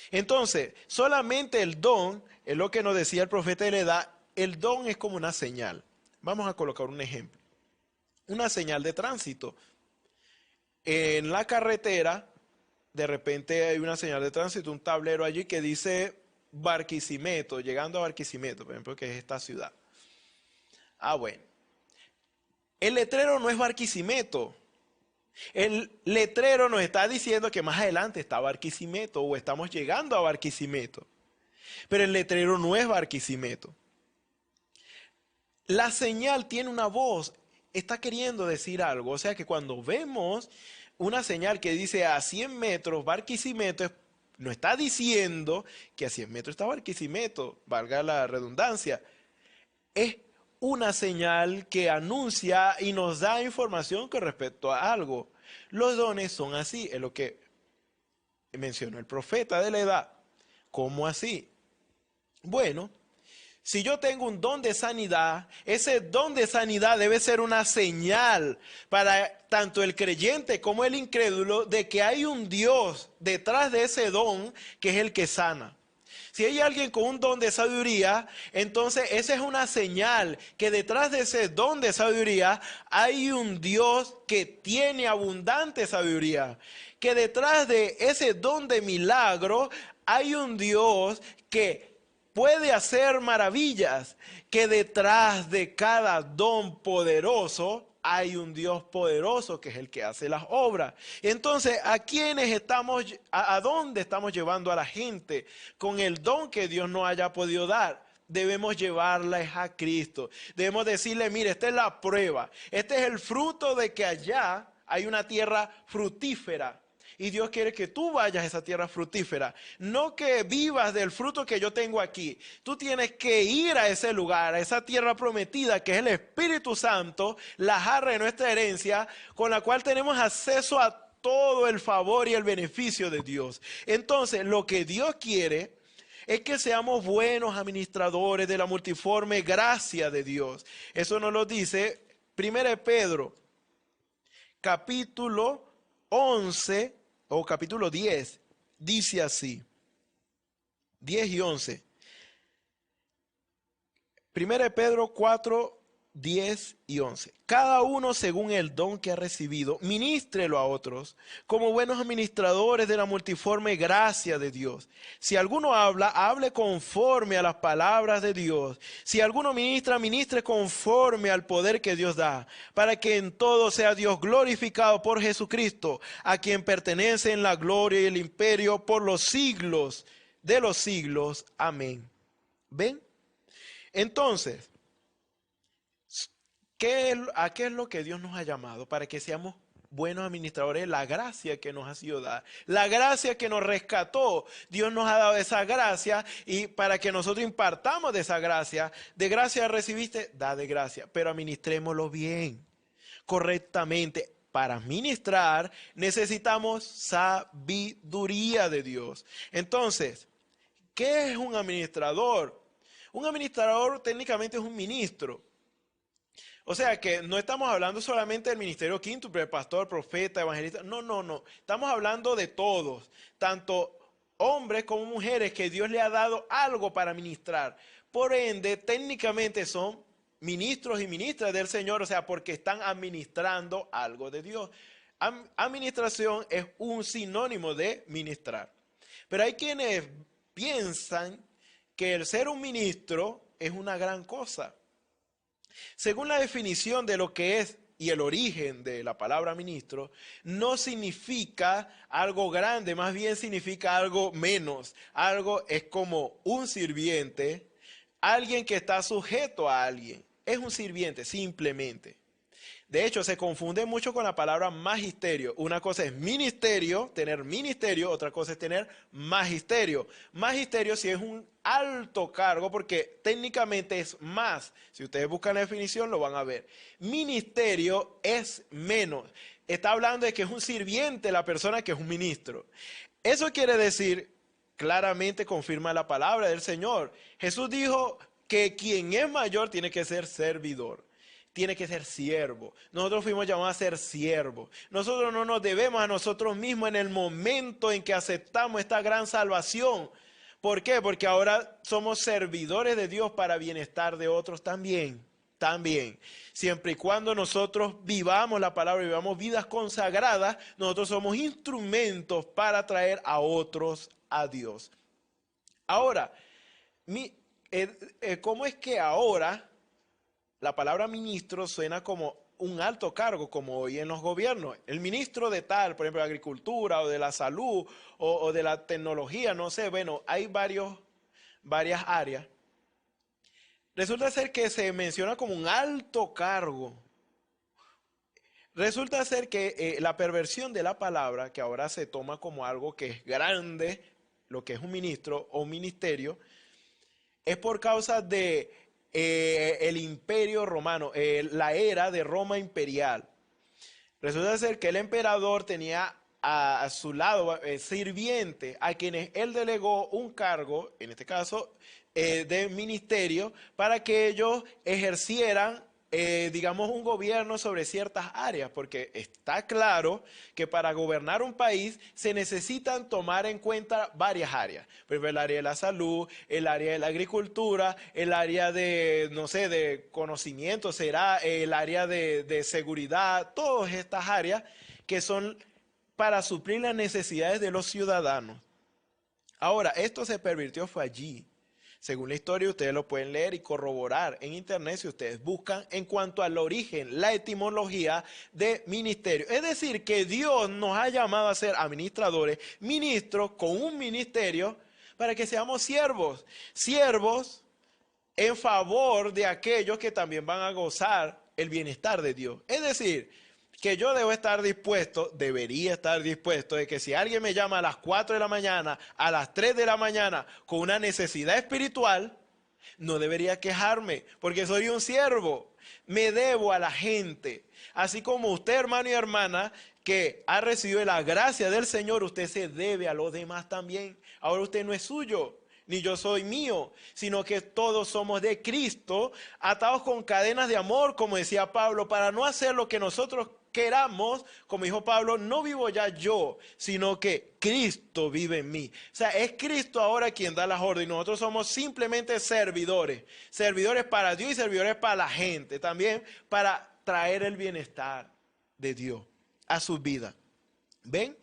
Speaker 4: Entonces, solamente el don, es lo que nos decía el profeta de la edad, el don es como una señal. Vamos a colocar un ejemplo. Una señal de tránsito. En la carretera, de repente hay una señal de tránsito, un tablero allí que dice Barquisimeto, llegando a Barquisimeto, por ejemplo, que es esta ciudad. Ah, bueno. El letrero no es Barquisimeto. El letrero nos está diciendo que más adelante está Barquisimeto o estamos llegando a Barquisimeto. Pero el letrero no es Barquisimeto. La señal tiene una voz. Está queriendo decir algo, o sea que cuando vemos una señal que dice a 100 metros Barquisimeto, no está diciendo que a 100 metros está Barquisimeto, valga la redundancia, es una señal que anuncia y nos da información con respecto a algo. Los dones son así, es lo que mencionó el profeta de la edad. ¿Cómo así? Bueno, si yo tengo un don de sanidad, ese don de sanidad debe ser una señal para tanto el creyente como el incrédulo de que hay un Dios detrás de ese don que es el que sana. Si hay alguien con un don de sabiduría, entonces esa es una señal que detrás de ese don de sabiduría hay un Dios que tiene abundante sabiduría. Que detrás de ese don de milagro hay un Dios que puede hacer maravillas, que detrás de cada don poderoso hay un Dios poderoso que es el que hace las obras. Entonces, ¿a dónde estamos llevando a la gente con el don que Dios nos haya podido dar? Debemos llevarlas a Cristo. Debemos decirle, mire, esta es la prueba. Este es el fruto de que allá hay una tierra fructífera. Y Dios quiere que tú vayas a esa tierra fructífera. No que vivas del fruto que yo tengo aquí. Tú tienes que ir a ese lugar, a esa tierra prometida que es el Espíritu Santo, la jarra de nuestra herencia, con la cual tenemos acceso a todo el favor y el beneficio de Dios. Entonces, lo que Dios quiere es que seamos buenos administradores de la multiforme gracia de Dios. Eso nos lo dice 1 Pedro, capítulo 11 o capítulo 10. Dice así, 10 y 11. 1 Pedro 4, 10 y 11. Cada uno según el don que ha recibido, ministrelo a otros, como buenos administradores de la multiforme gracia de Dios. Si alguno habla, hable conforme a las palabras de Dios. Si alguno ministra, ministre conforme al poder que Dios da, para que en todo sea Dios glorificado por Jesucristo, a quien pertenece en la gloria y el imperio por los siglos de los siglos. Amén. ¿Ven? Entonces, ¿a qué es lo que Dios nos ha llamado? Para que seamos buenos administradores, la gracia que nos ha sido dada, la gracia que nos rescató. Dios nos ha dado esa gracia y para que nosotros impartamos de esa gracia, de gracia recibiste, da de gracia, pero administrémoslo bien, correctamente. Para administrar necesitamos sabiduría de Dios. Entonces, ¿qué es un administrador? Un administrador técnicamente es un ministro. O sea que no estamos hablando solamente del ministerio quíntuple, pastor, profeta, evangelista. No. Estamos hablando de todos, tanto hombres como mujeres que Dios le ha dado algo para ministrar. Por ende, técnicamente son ministros y ministras del Señor, o sea, porque están administrando algo de Dios. Administración es un sinónimo de ministrar. Pero hay quienes piensan que el ser un ministro es una gran cosa. Según la definición de lo que es y el origen de la palabra ministro, no significa algo grande, más bien significa algo menos. Algo es como un sirviente, alguien que está sujeto a alguien. Es un sirviente, simplemente. De hecho, se confunde mucho con la palabra magisterio. Una cosa es ministerio, tener ministerio, otra cosa es tener magisterio. Magisterio sí es un alto cargo porque técnicamente es más. Si ustedes buscan la definición lo van a ver. Ministerio es menos. Está hablando de que es un sirviente la persona que es un ministro. Eso quiere decir, claramente confirma la palabra del Señor. Jesús dijo que quien es mayor tiene que ser servidor. Tiene que ser siervo. Nosotros fuimos llamados a ser siervos. Nosotros no nos debemos a nosotros mismos en el momento en que aceptamos esta gran salvación. ¿Por qué? Porque ahora somos servidores de Dios para bienestar de otros también. También. Siempre y cuando nosotros vivamos la palabra, vivamos vidas consagradas, nosotros somos instrumentos para traer a otros a Dios. Ahora, ¿cómo es que ahora la palabra ministro suena como un alto cargo, como hoy en los gobiernos? El ministro de tal, por ejemplo, de Agricultura o de la Salud o de la Tecnología, no sé, bueno, hay varias áreas. Resulta ser que se menciona como un alto cargo. Resulta ser que la perversión de la palabra, que ahora se toma como algo que es grande, lo que es un ministro o un ministerio, es por causa de el imperio romano, la era de Roma imperial. Resulta ser que el emperador tenía a su lado sirvientes a quienes él delegó un cargo, en este caso de ministerio, para que ellos ejercieran digamos un gobierno sobre ciertas áreas, porque está claro que para gobernar un país se necesitan tomar en cuenta varias áreas. Por ejemplo, el área de la salud, el área de la agricultura, el área de, no sé, de conocimiento, será el área de seguridad, todas estas áreas que son para suplir las necesidades de los ciudadanos. Ahora, esto se pervirtió fue allí. Según la historia, ustedes lo pueden leer y corroborar en internet si ustedes buscan en cuanto al origen, la etimología de ministerio. Es decir, que Dios nos ha llamado a ser administradores, ministros con un ministerio para que seamos siervos. Siervos en favor de aquellos que también van a gozar el bienestar de Dios. Es decir, que yo debo estar dispuesto, debería estar dispuesto, de que si alguien me llama a las 4 de la mañana, a las 3 de la mañana, con una necesidad espiritual, no debería quejarme, porque soy un siervo, me debo a la gente. Así como usted, hermano y hermana, que ha recibido la gracia del Señor, usted se debe a los demás también. Ahora usted no es suyo, ni yo soy mío, sino que todos somos de Cristo, atados con cadenas de amor, como decía Pablo, para no hacer lo que nosotros queramos, como dijo Pablo, no vivo ya yo, sino que Cristo vive en mí. O sea, es Cristo ahora quien da las órdenes. Nosotros somos simplemente servidores. Servidores para Dios y servidores para la gente. También para traer el bienestar de Dios a sus vidas. ¿Ven?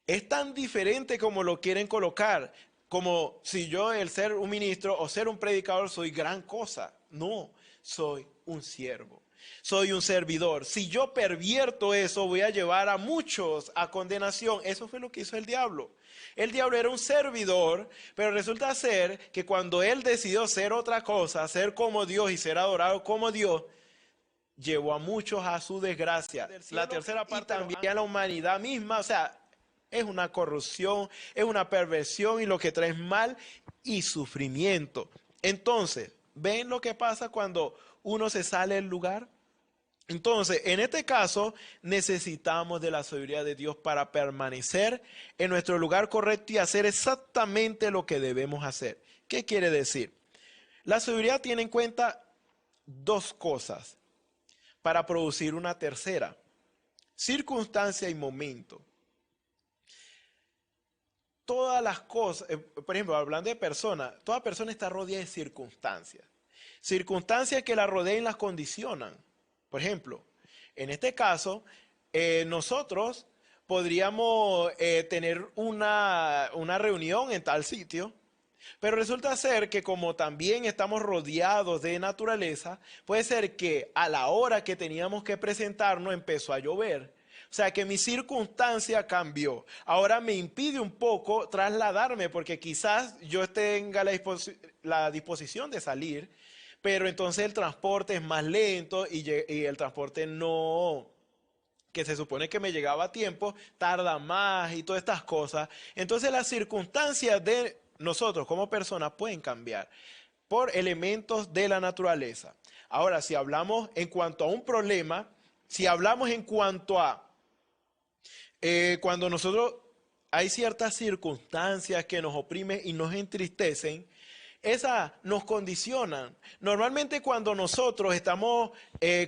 Speaker 4: Es tan diferente como lo quieren colocar. Como si yo, el ser un ministro o ser un predicador, soy gran cosa. No, soy un siervo. Soy un servidor. Si yo pervierto eso, voy a llevar a muchos a condenación. Eso fue lo que hizo el diablo. El diablo era un servidor, pero resulta ser que cuando él decidió ser otra cosa, ser como Dios y ser adorado como Dios, llevó a muchos a su desgracia. La tercera parte también a la humanidad misma, o sea, es una corrupción, es una perversión y lo que trae es mal y sufrimiento. Entonces, ¿ven lo que pasa cuando uno se sale del lugar? Entonces, en este caso, necesitamos de la sabiduría de Dios para permanecer en nuestro lugar correcto y hacer exactamente lo que debemos hacer. ¿Qué quiere decir? La sabiduría tiene en cuenta dos cosas para producir una tercera: circunstancia y momento. Todas las cosas, por ejemplo, hablando de personas, toda persona está rodeada de circunstancias. Circunstancias que la rodean y las condicionan. Por ejemplo, en este caso, nosotros podríamos tener una reunión en tal sitio, pero resulta ser que como también estamos rodeados de naturaleza, puede ser que a la hora que teníamos que presentarnos empezó a llover. O sea que mi circunstancia cambió. Ahora me impide un poco trasladarme porque quizás yo tenga la disposición de salir, pero entonces el transporte es más lento y el transporte no, que se supone que me llegaba a tiempo, tarda más y todas estas cosas. Entonces las circunstancias de nosotros como personas pueden cambiar por elementos de la naturaleza. Ahora, si hablamos en cuanto a un problema, si hablamos en cuanto a cuando nosotros hay ciertas circunstancias que nos oprimen y nos entristecen, esas nos condicionan. Normalmente cuando nosotros estamos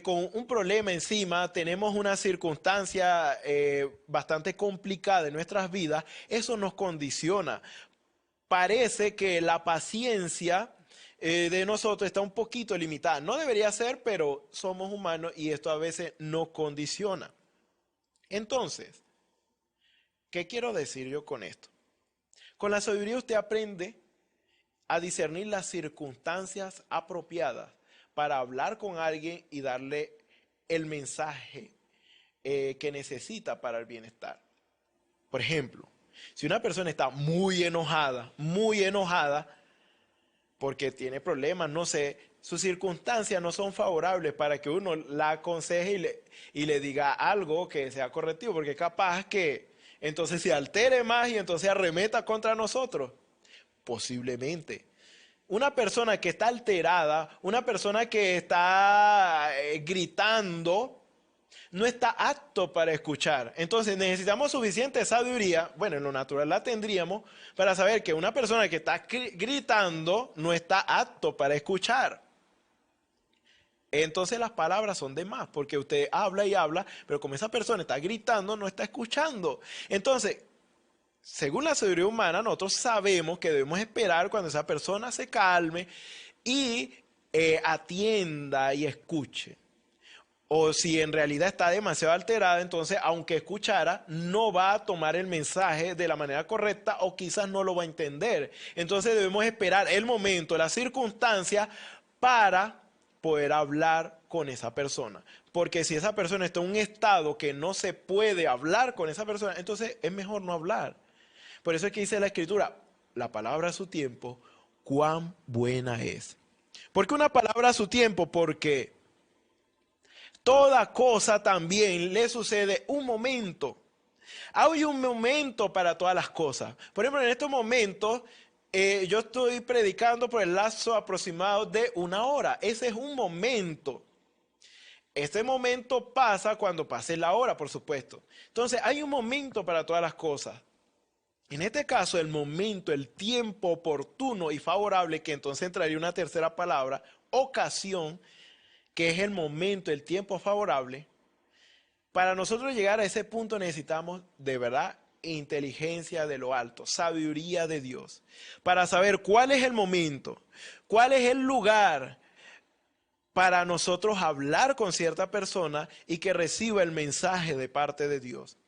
Speaker 4: con un problema encima, tenemos una circunstancia bastante complicada en nuestras vidas, eso nos condiciona. Parece que la paciencia de nosotros está un poquito limitada. No debería ser, pero somos humanos y esto a veces nos condiciona. Entonces, ¿qué quiero decir yo con esto? Con la sabiduría usted aprende a discernir las circunstancias apropiadas para hablar con alguien y darle el mensaje que necesita para el bienestar. Por ejemplo, si una persona está muy enojada porque tiene problemas, no sé, sus circunstancias no son favorables para que uno la aconseje y le diga algo que sea correctivo, porque capaz que entonces se altere más y entonces arremeta contra nosotros. Posiblemente. Una persona que está alterada, una persona que está gritando, no está apto para escuchar. Entonces necesitamos suficiente sabiduría, bueno, en lo natural la tendríamos, para saber que una persona que está gritando no está apto para escuchar. Entonces las palabras son de más, porque usted habla y habla, pero como esa persona está gritando, no está escuchando. Entonces, según la sabiduría humana, nosotros sabemos que debemos esperar cuando esa persona se calme y atienda y escuche. o si en realidad está demasiado alterada, entonces aunque escuchara, no va a tomar el mensaje de la manera correcta o quizás no lo va a entender. Entonces debemos esperar el momento, la circunstancia para poder hablar con esa persona. Porque si esa persona está en un estado que no se puede hablar con esa persona, entonces es mejor no hablar. Por eso es que dice la Escritura, la palabra a su tiempo, cuán buena es. ¿Por qué una palabra a su tiempo? Porque toda cosa también le sucede un momento. Hay un momento para todas las cosas. Por ejemplo, en estos momentos, yo estoy predicando por el lapso aproximado de 1 hora. Ese es un momento. Este momento pasa cuando pase la hora, por supuesto. Entonces, hay un momento para todas las cosas. En este caso, el momento, el tiempo oportuno y favorable, que entonces entraría una tercera palabra, ocasión, que es el momento, el tiempo favorable. Para nosotros llegar a ese punto necesitamos de verdad inteligencia de lo alto, sabiduría de Dios, para saber cuál es el momento, cuál es el lugar para nosotros hablar con cierta persona y que reciba el mensaje de parte de Dios.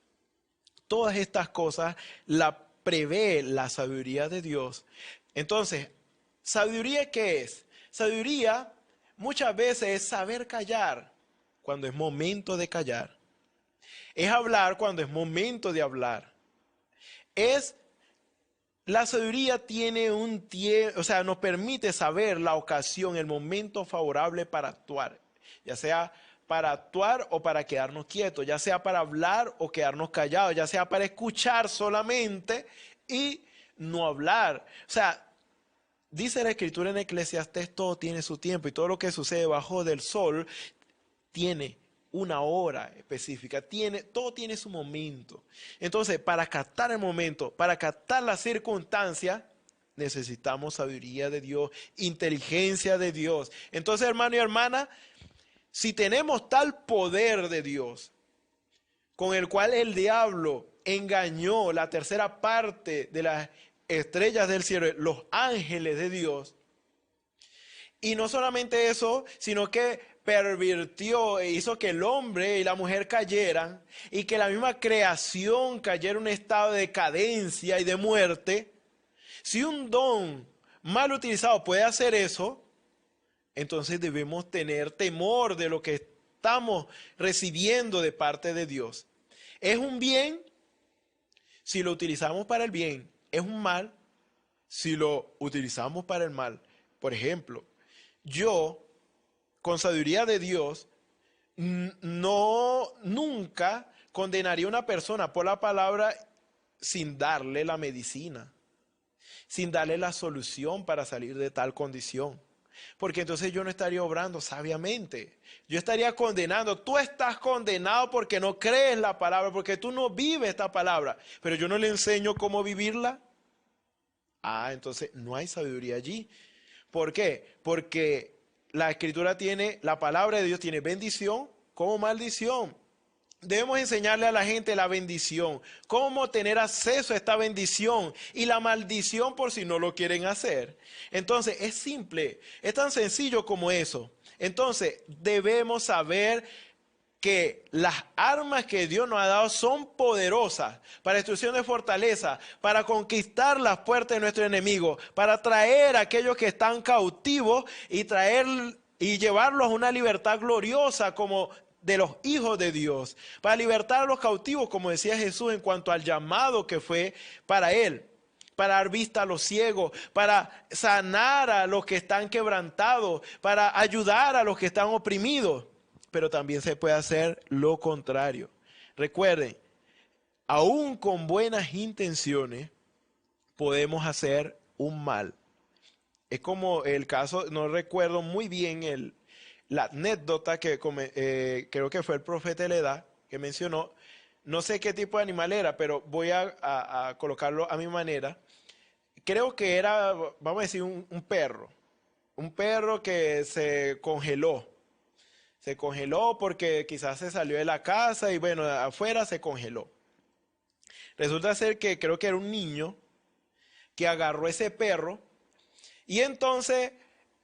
Speaker 4: Todas estas cosas la prevé la sabiduría de Dios. Entonces, ¿sabiduría qué es? Sabiduría muchas veces es saber callar cuando es momento de callar. Es hablar cuando es momento de hablar. La sabiduría tiene un tiempo, o sea, nos permite saber la ocasión, el momento favorable para actuar. Ya sea para actuar o para quedarnos quietos, ya sea para hablar o quedarnos callados, ya sea para escuchar solamente y no hablar. O sea, dice la Escritura en Eclesiastés, todo tiene su tiempo y todo lo que sucede debajo del sol tiene una hora específica, todo tiene su momento. Entonces, para captar el momento, para captar la circunstancia, necesitamos sabiduría de Dios, inteligencia de Dios. Entonces, hermano y hermana, si tenemos tal poder de Dios, con el cual el diablo engañó la tercera parte de las estrellas del cielo, los ángeles de Dios, y no solamente eso, sino que pervirtió e hizo que el hombre y la mujer cayeran y que la misma creación cayera en un estado de decadencia y de muerte. Si un don mal utilizado puede hacer eso, entonces debemos tener temor de lo que estamos recibiendo de parte de Dios. Es un bien si lo utilizamos para el bien, es un mal si lo utilizamos para el mal. Por ejemplo, yo, con sabiduría de Dios, nunca condenaría a una persona por la palabra sin darle la medicina, sin darle la solución para salir de tal condición. Porque entonces yo no estaría obrando sabiamente. Yo estaría condenando. Tú estás condenado porque no crees la palabra, porque tú no vives esta palabra. Pero yo no le enseño cómo vivirla. Entonces no hay sabiduría allí. ¿Por qué? Porque la Escritura tiene, la palabra de Dios tiene bendición como maldición. Debemos enseñarle a la gente la bendición, cómo tener acceso a esta bendición y la maldición por si no lo quieren hacer. Entonces es simple, es tan sencillo como eso. Entonces debemos saber que las armas que Dios nos ha dado son poderosas para destrucción de fortaleza, para conquistar las puertas de nuestro enemigo, para traer a aquellos que están cautivos y llevarlos a una libertad gloriosa como de los hijos de Dios, para libertar a los cautivos, como decía Jesús en cuanto al llamado que fue para él, para dar vista a los ciegos, para sanar a los que están quebrantados, para ayudar a los que están oprimidos. Pero también se puede hacer lo contrario. Recuerden, aún con buenas intenciones podemos hacer un mal. Es como el caso, no recuerdo muy bien la anécdota que creo que fue el profeta Eledá que mencionó. No sé qué tipo de animal era, pero voy a colocarlo a mi manera. Creo que era, vamos a decir, un perro. Un perro que se congeló. Se congeló porque quizás se salió de la casa y bueno, afuera se congeló. Resulta ser que creo que era un niño que agarró ese perro y entonces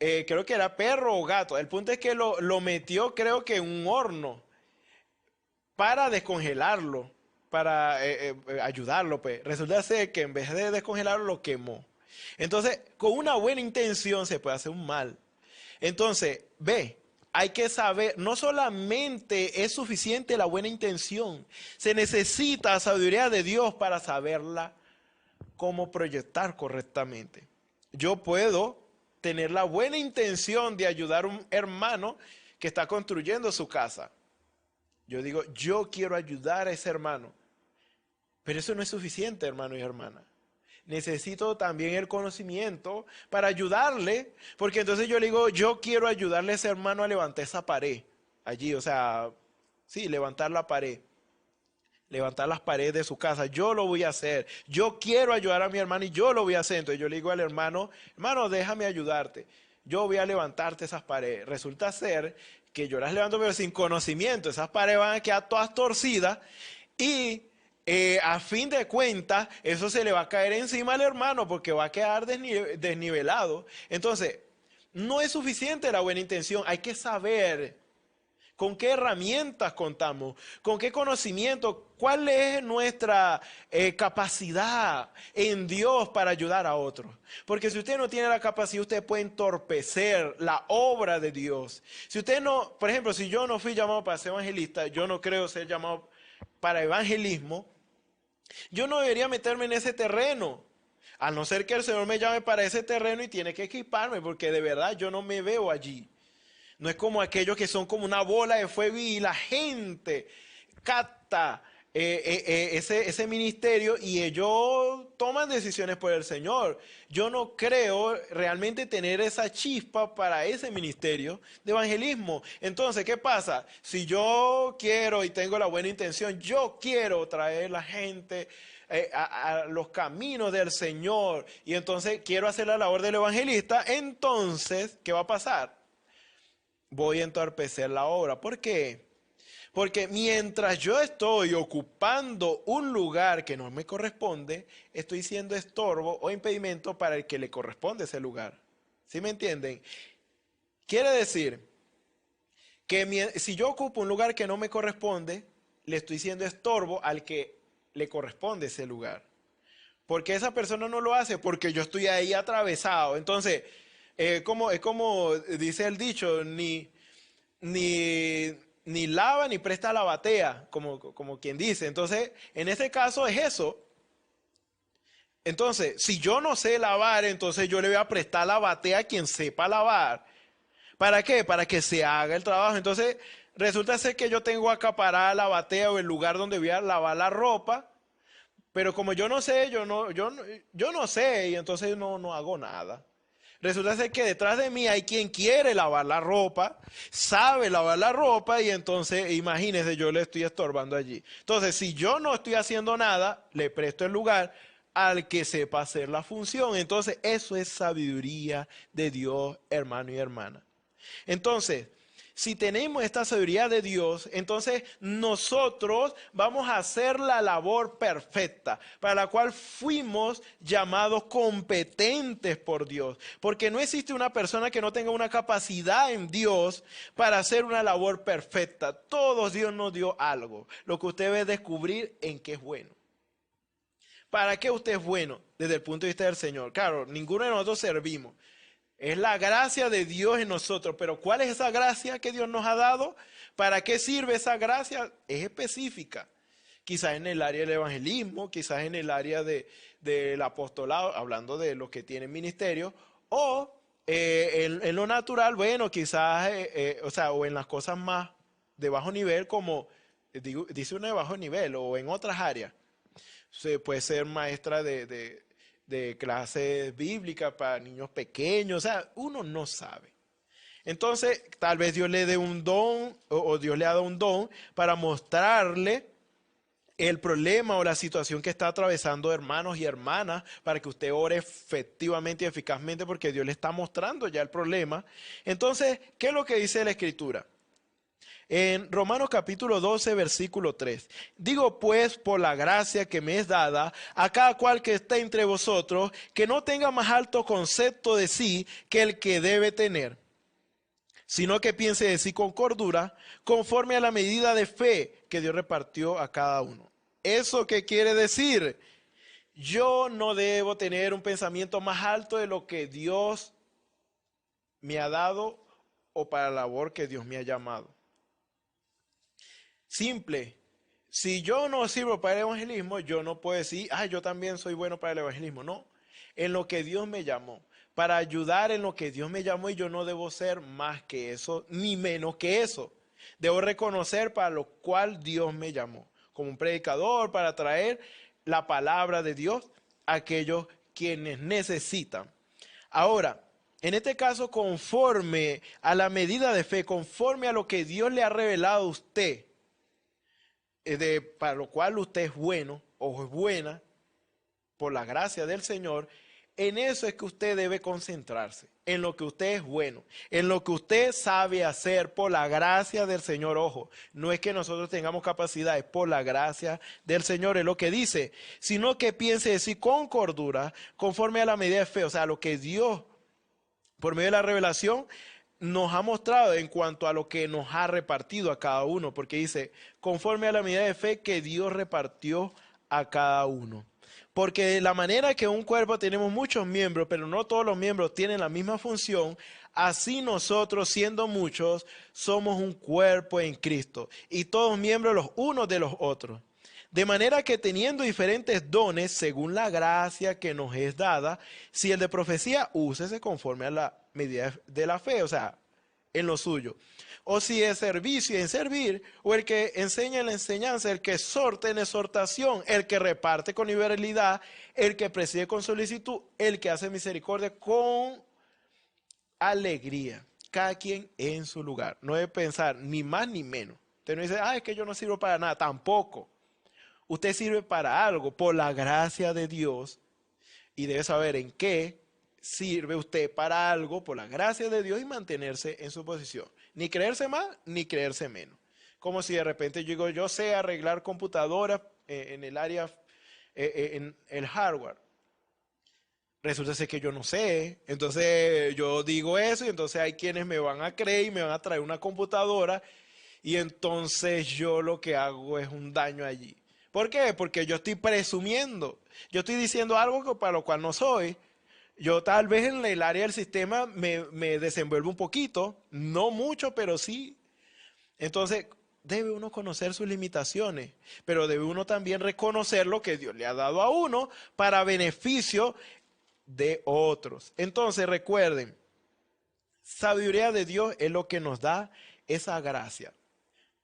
Speaker 4: creo que era perro o gato. El punto es que lo metió, creo que en un horno para descongelarlo, para ayudarlo, pues. Resulta ser que en vez de descongelarlo, lo quemó. Entonces, con una buena intención se puede hacer un mal. Entonces, hay que saber, no solamente es suficiente la buena intención, se necesita sabiduría de Dios para saberla cómo proyectar correctamente. Yo puedo tener la buena intención de ayudar a un hermano que está construyendo su casa. Yo digo, yo quiero ayudar a ese hermano. Pero eso no es suficiente, hermano y hermana. Necesito también el conocimiento para ayudarle, porque entonces yo le digo, yo quiero ayudarle a ese hermano a levantar esa pared allí, o sea, sí, levantar la pared, levantar las paredes de su casa. Yo lo voy a hacer. Yo quiero ayudar a mi hermano y yo lo voy a hacer. Entonces yo le digo al hermano, hermano, déjame ayudarte. Yo voy a levantarte esas paredes. Resulta ser que yo las levanto pero sin conocimiento. Esas paredes van a quedar todas torcidas y a fin de cuentas eso se le va a caer encima al hermano porque va a quedar desnivelado. Entonces, no es suficiente la buena intención. Hay que saber con qué herramientas contamos, con qué conocimiento, cuál es nuestra capacidad en Dios para ayudar a otros. Porque si usted no tiene la capacidad, usted puede entorpecer la obra de Dios. Si usted no, por ejemplo, si yo no fui llamado para ser evangelista, yo no creo ser llamado para evangelismo, yo no debería meterme en ese terreno. A no ser que el Señor me llame para ese terreno y tiene que equiparme, porque de verdad yo no me veo allí. No es como aquellos que son como una bola de fuego y la gente capta ese ministerio y ellos toman decisiones por el Señor. Yo no creo realmente tener esa chispa para ese ministerio de evangelismo. Entonces, ¿qué pasa? Si yo quiero y tengo la buena intención, yo quiero traer la gente a los caminos del Señor y entonces quiero hacer la labor del evangelista, entonces, ¿qué va a pasar? Voy a entorpecer la obra. ¿Por qué? Porque mientras yo estoy ocupando un lugar que no me corresponde, estoy siendo estorbo o impedimento para el que le corresponde ese lugar. ¿Sí me entienden? Quiere decir que si yo ocupo un lugar que no me corresponde, le estoy siendo estorbo al que le corresponde ese lugar. ¿Por qué esa persona no lo hace? Porque yo estoy ahí atravesado. Entonces, es como dice el dicho, ni lava ni presta la batea, como quien dice. Entonces, en este caso es eso. Entonces, si yo no sé lavar, entonces yo le voy a prestar la batea a quien sepa lavar. ¿Para qué? Para que se haga el trabajo. Entonces, resulta ser que yo tengo acaparada la batea o el lugar donde voy a lavar la ropa, pero como yo no sé, yo no sé y entonces no hago nada. Resulta ser que detrás de mí hay quien quiere lavar la ropa, sabe lavar la ropa y entonces, imagínense, yo le estoy estorbando allí. Entonces, si yo no estoy haciendo nada, le presto el lugar al que sepa hacer la función. Entonces, eso es sabiduría de Dios, hermano y hermana. Entonces, si tenemos esta sabiduría de Dios, entonces nosotros vamos a hacer la labor perfecta para la cual fuimos llamados competentes por Dios. Porque no existe una persona que no tenga una capacidad en Dios para hacer una labor perfecta. Todos Dios nos dio algo. Lo que usted debe descubrir en qué es bueno. ¿Para qué usted es bueno desde el punto de vista del Señor? Claro, ninguno de nosotros servimos. Es la gracia de Dios en nosotros, pero ¿cuál es esa gracia que Dios nos ha dado? ¿Para qué sirve esa gracia? Es específica. Quizás en el área del evangelismo, quizás en el área del apostolado, hablando de los que tienen ministerio, o en lo natural, bueno, quizás, o en las cosas más de bajo nivel, como dice uno de bajo nivel, o en otras áreas. Se puede ser maestra de clases bíblicas para niños pequeños, o sea, uno no sabe. Entonces, tal vez Dios le dé un don o Dios le ha dado un don para mostrarle el problema o la situación que está atravesando hermanos y hermanas para que usted ore efectivamente y eficazmente porque Dios le está mostrando ya el problema. Entonces, ¿qué es lo que dice la Escritura? En Romanos capítulo 12, versículo 3. Digo pues, por la gracia que me es dada, a cada cual que esté entre vosotros, que no tenga más alto concepto de sí que el que debe tener, sino que piense de sí con cordura, conforme a la medida de fe que Dios repartió a cada uno. ¿Eso qué quiere decir? Yo no debo tener un pensamiento más alto de lo que Dios me ha dado o para la labor que Dios me ha llamado. Simple. Si yo no sirvo para el evangelismo, yo no puedo decir, yo también soy bueno para el evangelismo. No, en lo que Dios me llamó, para ayudar en lo que Dios me llamó, y yo no debo ser más que eso, ni menos que eso. Debo reconocer para lo cual Dios me llamó, como un predicador, para traer la palabra de Dios a aquellos quienes necesitan. Ahora, en este caso, conforme a la medida de fe, conforme a lo que Dios le ha revelado a usted, para lo cual usted es bueno o es buena, por la gracia del Señor, en eso es que usted debe concentrarse, en lo que usted es bueno, en lo que usted sabe hacer por la gracia del Señor. Ojo, no es que nosotros tengamos capacidades, por la gracia del Señor es lo que dice, sino que piense decir con cordura, conforme a la medida de fe, o sea, lo que Dios, por medio de la revelación, nos ha mostrado en cuanto a lo que nos ha repartido a cada uno, porque dice, conforme a la medida de fe que Dios repartió a cada uno. Porque de la manera que un cuerpo tenemos muchos miembros, pero no todos los miembros tienen la misma función, así nosotros, siendo muchos, somos un cuerpo en Cristo, y todos miembros los unos de los otros. De manera que teniendo diferentes dones, según la gracia que nos es dada, si el de profecía, úsese conforme a la medida de la fe, o sea, en lo suyo. O si es servicio, en servir, o el que enseña en la enseñanza, el que exhorta en exhortación, el que reparte con liberalidad, el que preside con solicitud, el que hace misericordia con alegría. Cada quien en su lugar. No debe pensar ni más ni menos. Usted no dice, es que yo no sirvo para nada. Tampoco. Usted sirve para algo por la gracia de Dios y debe saber en qué sirve usted para algo por la gracia de Dios y mantenerse en su posición. Ni creerse más ni creerse menos. Como si de repente yo digo, yo sé arreglar computadoras en el área, en el hardware. Resulta ser que yo no sé. Entonces yo digo eso y entonces hay quienes me van a creer y me van a traer una computadora y entonces yo lo que hago es un daño allí. ¿Por qué? Porque yo estoy presumiendo. Yo estoy diciendo algo para lo cual no soy. Yo tal vez en el área del sistema me desenvuelvo un poquito, no mucho, pero sí. Entonces, debe uno conocer sus limitaciones, pero debe uno también reconocer lo que Dios le ha dado a uno para beneficio de otros. Entonces, recuerden, sabiduría de Dios es lo que nos da esa gracia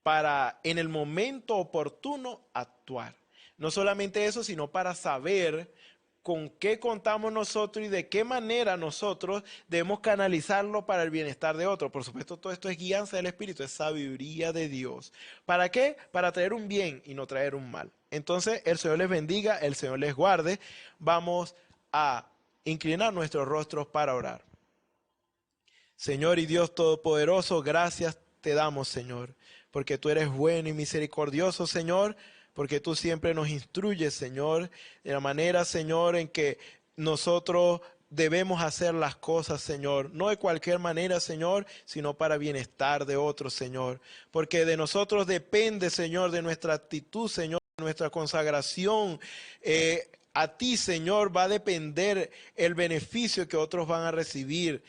Speaker 4: para en el momento oportuno actuar. No solamente eso, sino para saber con qué contamos nosotros y de qué manera nosotros debemos canalizarlo para el bienestar de otros. Por supuesto, todo esto es guianza del Espíritu, es sabiduría de Dios. ¿Para qué? Para traer un bien y no traer un mal. Entonces, el Señor les bendiga, el Señor les guarde. Vamos a inclinar nuestros rostros para orar. Señor y Dios Todopoderoso, gracias te damos, Señor, porque tú eres bueno y misericordioso, Señor, porque tú siempre nos instruyes, Señor, de la manera, Señor, en que nosotros debemos hacer las cosas, Señor, no de cualquier manera, Señor, sino para bienestar de otros, Señor, porque de nosotros depende, Señor, de nuestra actitud, Señor, de nuestra consagración. A ti, Señor, va a depender el beneficio que otros van a recibir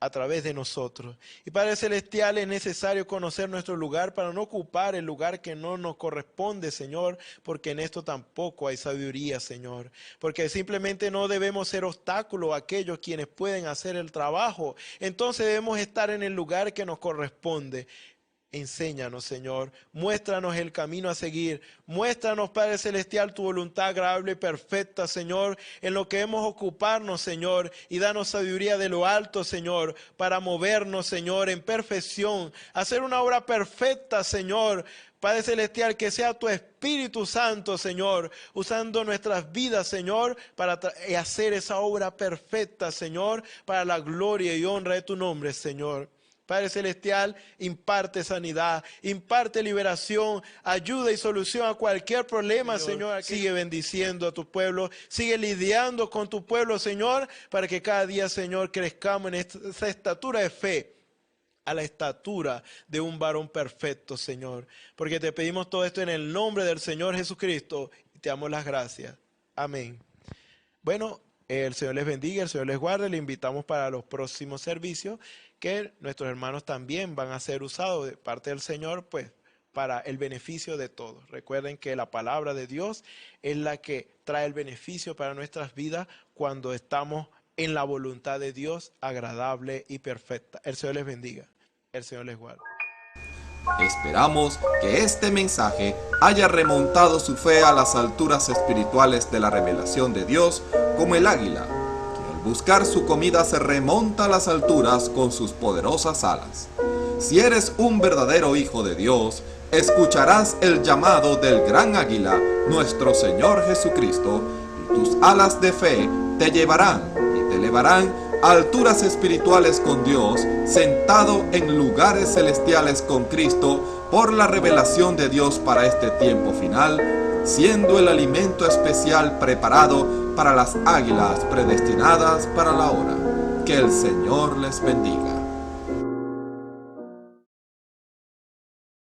Speaker 4: a través de nosotros. Y Padre Celestial, es necesario conocer nuestro lugar para no ocupar el lugar que no nos corresponde, Señor, porque en esto tampoco hay sabiduría, Señor. Porque simplemente no debemos ser obstáculo a aquellos quienes pueden hacer el trabajo. Entonces debemos estar en el lugar que nos corresponde. Enséñanos, Señor, muéstranos el camino a seguir, muéstranos, Padre Celestial, tu voluntad agradable y perfecta, Señor, en lo que debemos ocuparnos, Señor, y danos sabiduría de lo alto, Señor, para movernos, Señor, en perfección, hacer una obra perfecta, Señor, Padre Celestial, que sea tu Espíritu Santo, Señor, usando nuestras vidas, Señor, para hacer esa obra perfecta, Señor, para la gloria y honra de tu nombre, Señor. Padre Celestial, imparte sanidad, imparte liberación, ayuda y solución a cualquier problema, Señor. Sigue bendiciendo a tu pueblo, sigue lidiando con tu pueblo, Señor, para que cada día, Señor, crezcamos en esa estatura de fe, a la estatura de un varón perfecto, Señor. Porque te pedimos todo esto en el nombre del Señor Jesucristo y te damos las gracias. Amén. Bueno, el Señor les bendiga, el Señor les guarde. Le invitamos para los próximos servicios que nuestros hermanos también van a ser usados de parte del Señor, pues, para el beneficio de todos. Recuerden que la palabra de Dios es la que trae el beneficio para nuestras vidas cuando estamos en la voluntad de Dios agradable y perfecta. El Señor les bendiga, el Señor les guarde.
Speaker 5: Esperamos que este mensaje haya remontado su fe a las alturas espirituales de la revelación de Dios, como el águila, que al buscar su comida se remonta a las alturas con sus poderosas alas. Si eres un verdadero hijo de Dios, escucharás el llamado del gran águila, nuestro Señor Jesucristo, y tus alas de fe te llevarán y te elevarán a alturas espirituales con Dios, sentado en lugares celestiales con Cristo, por la revelación de Dios para este tiempo final, siendo el alimento especial preparado para las águilas predestinadas para la hora. Que el Señor les bendiga.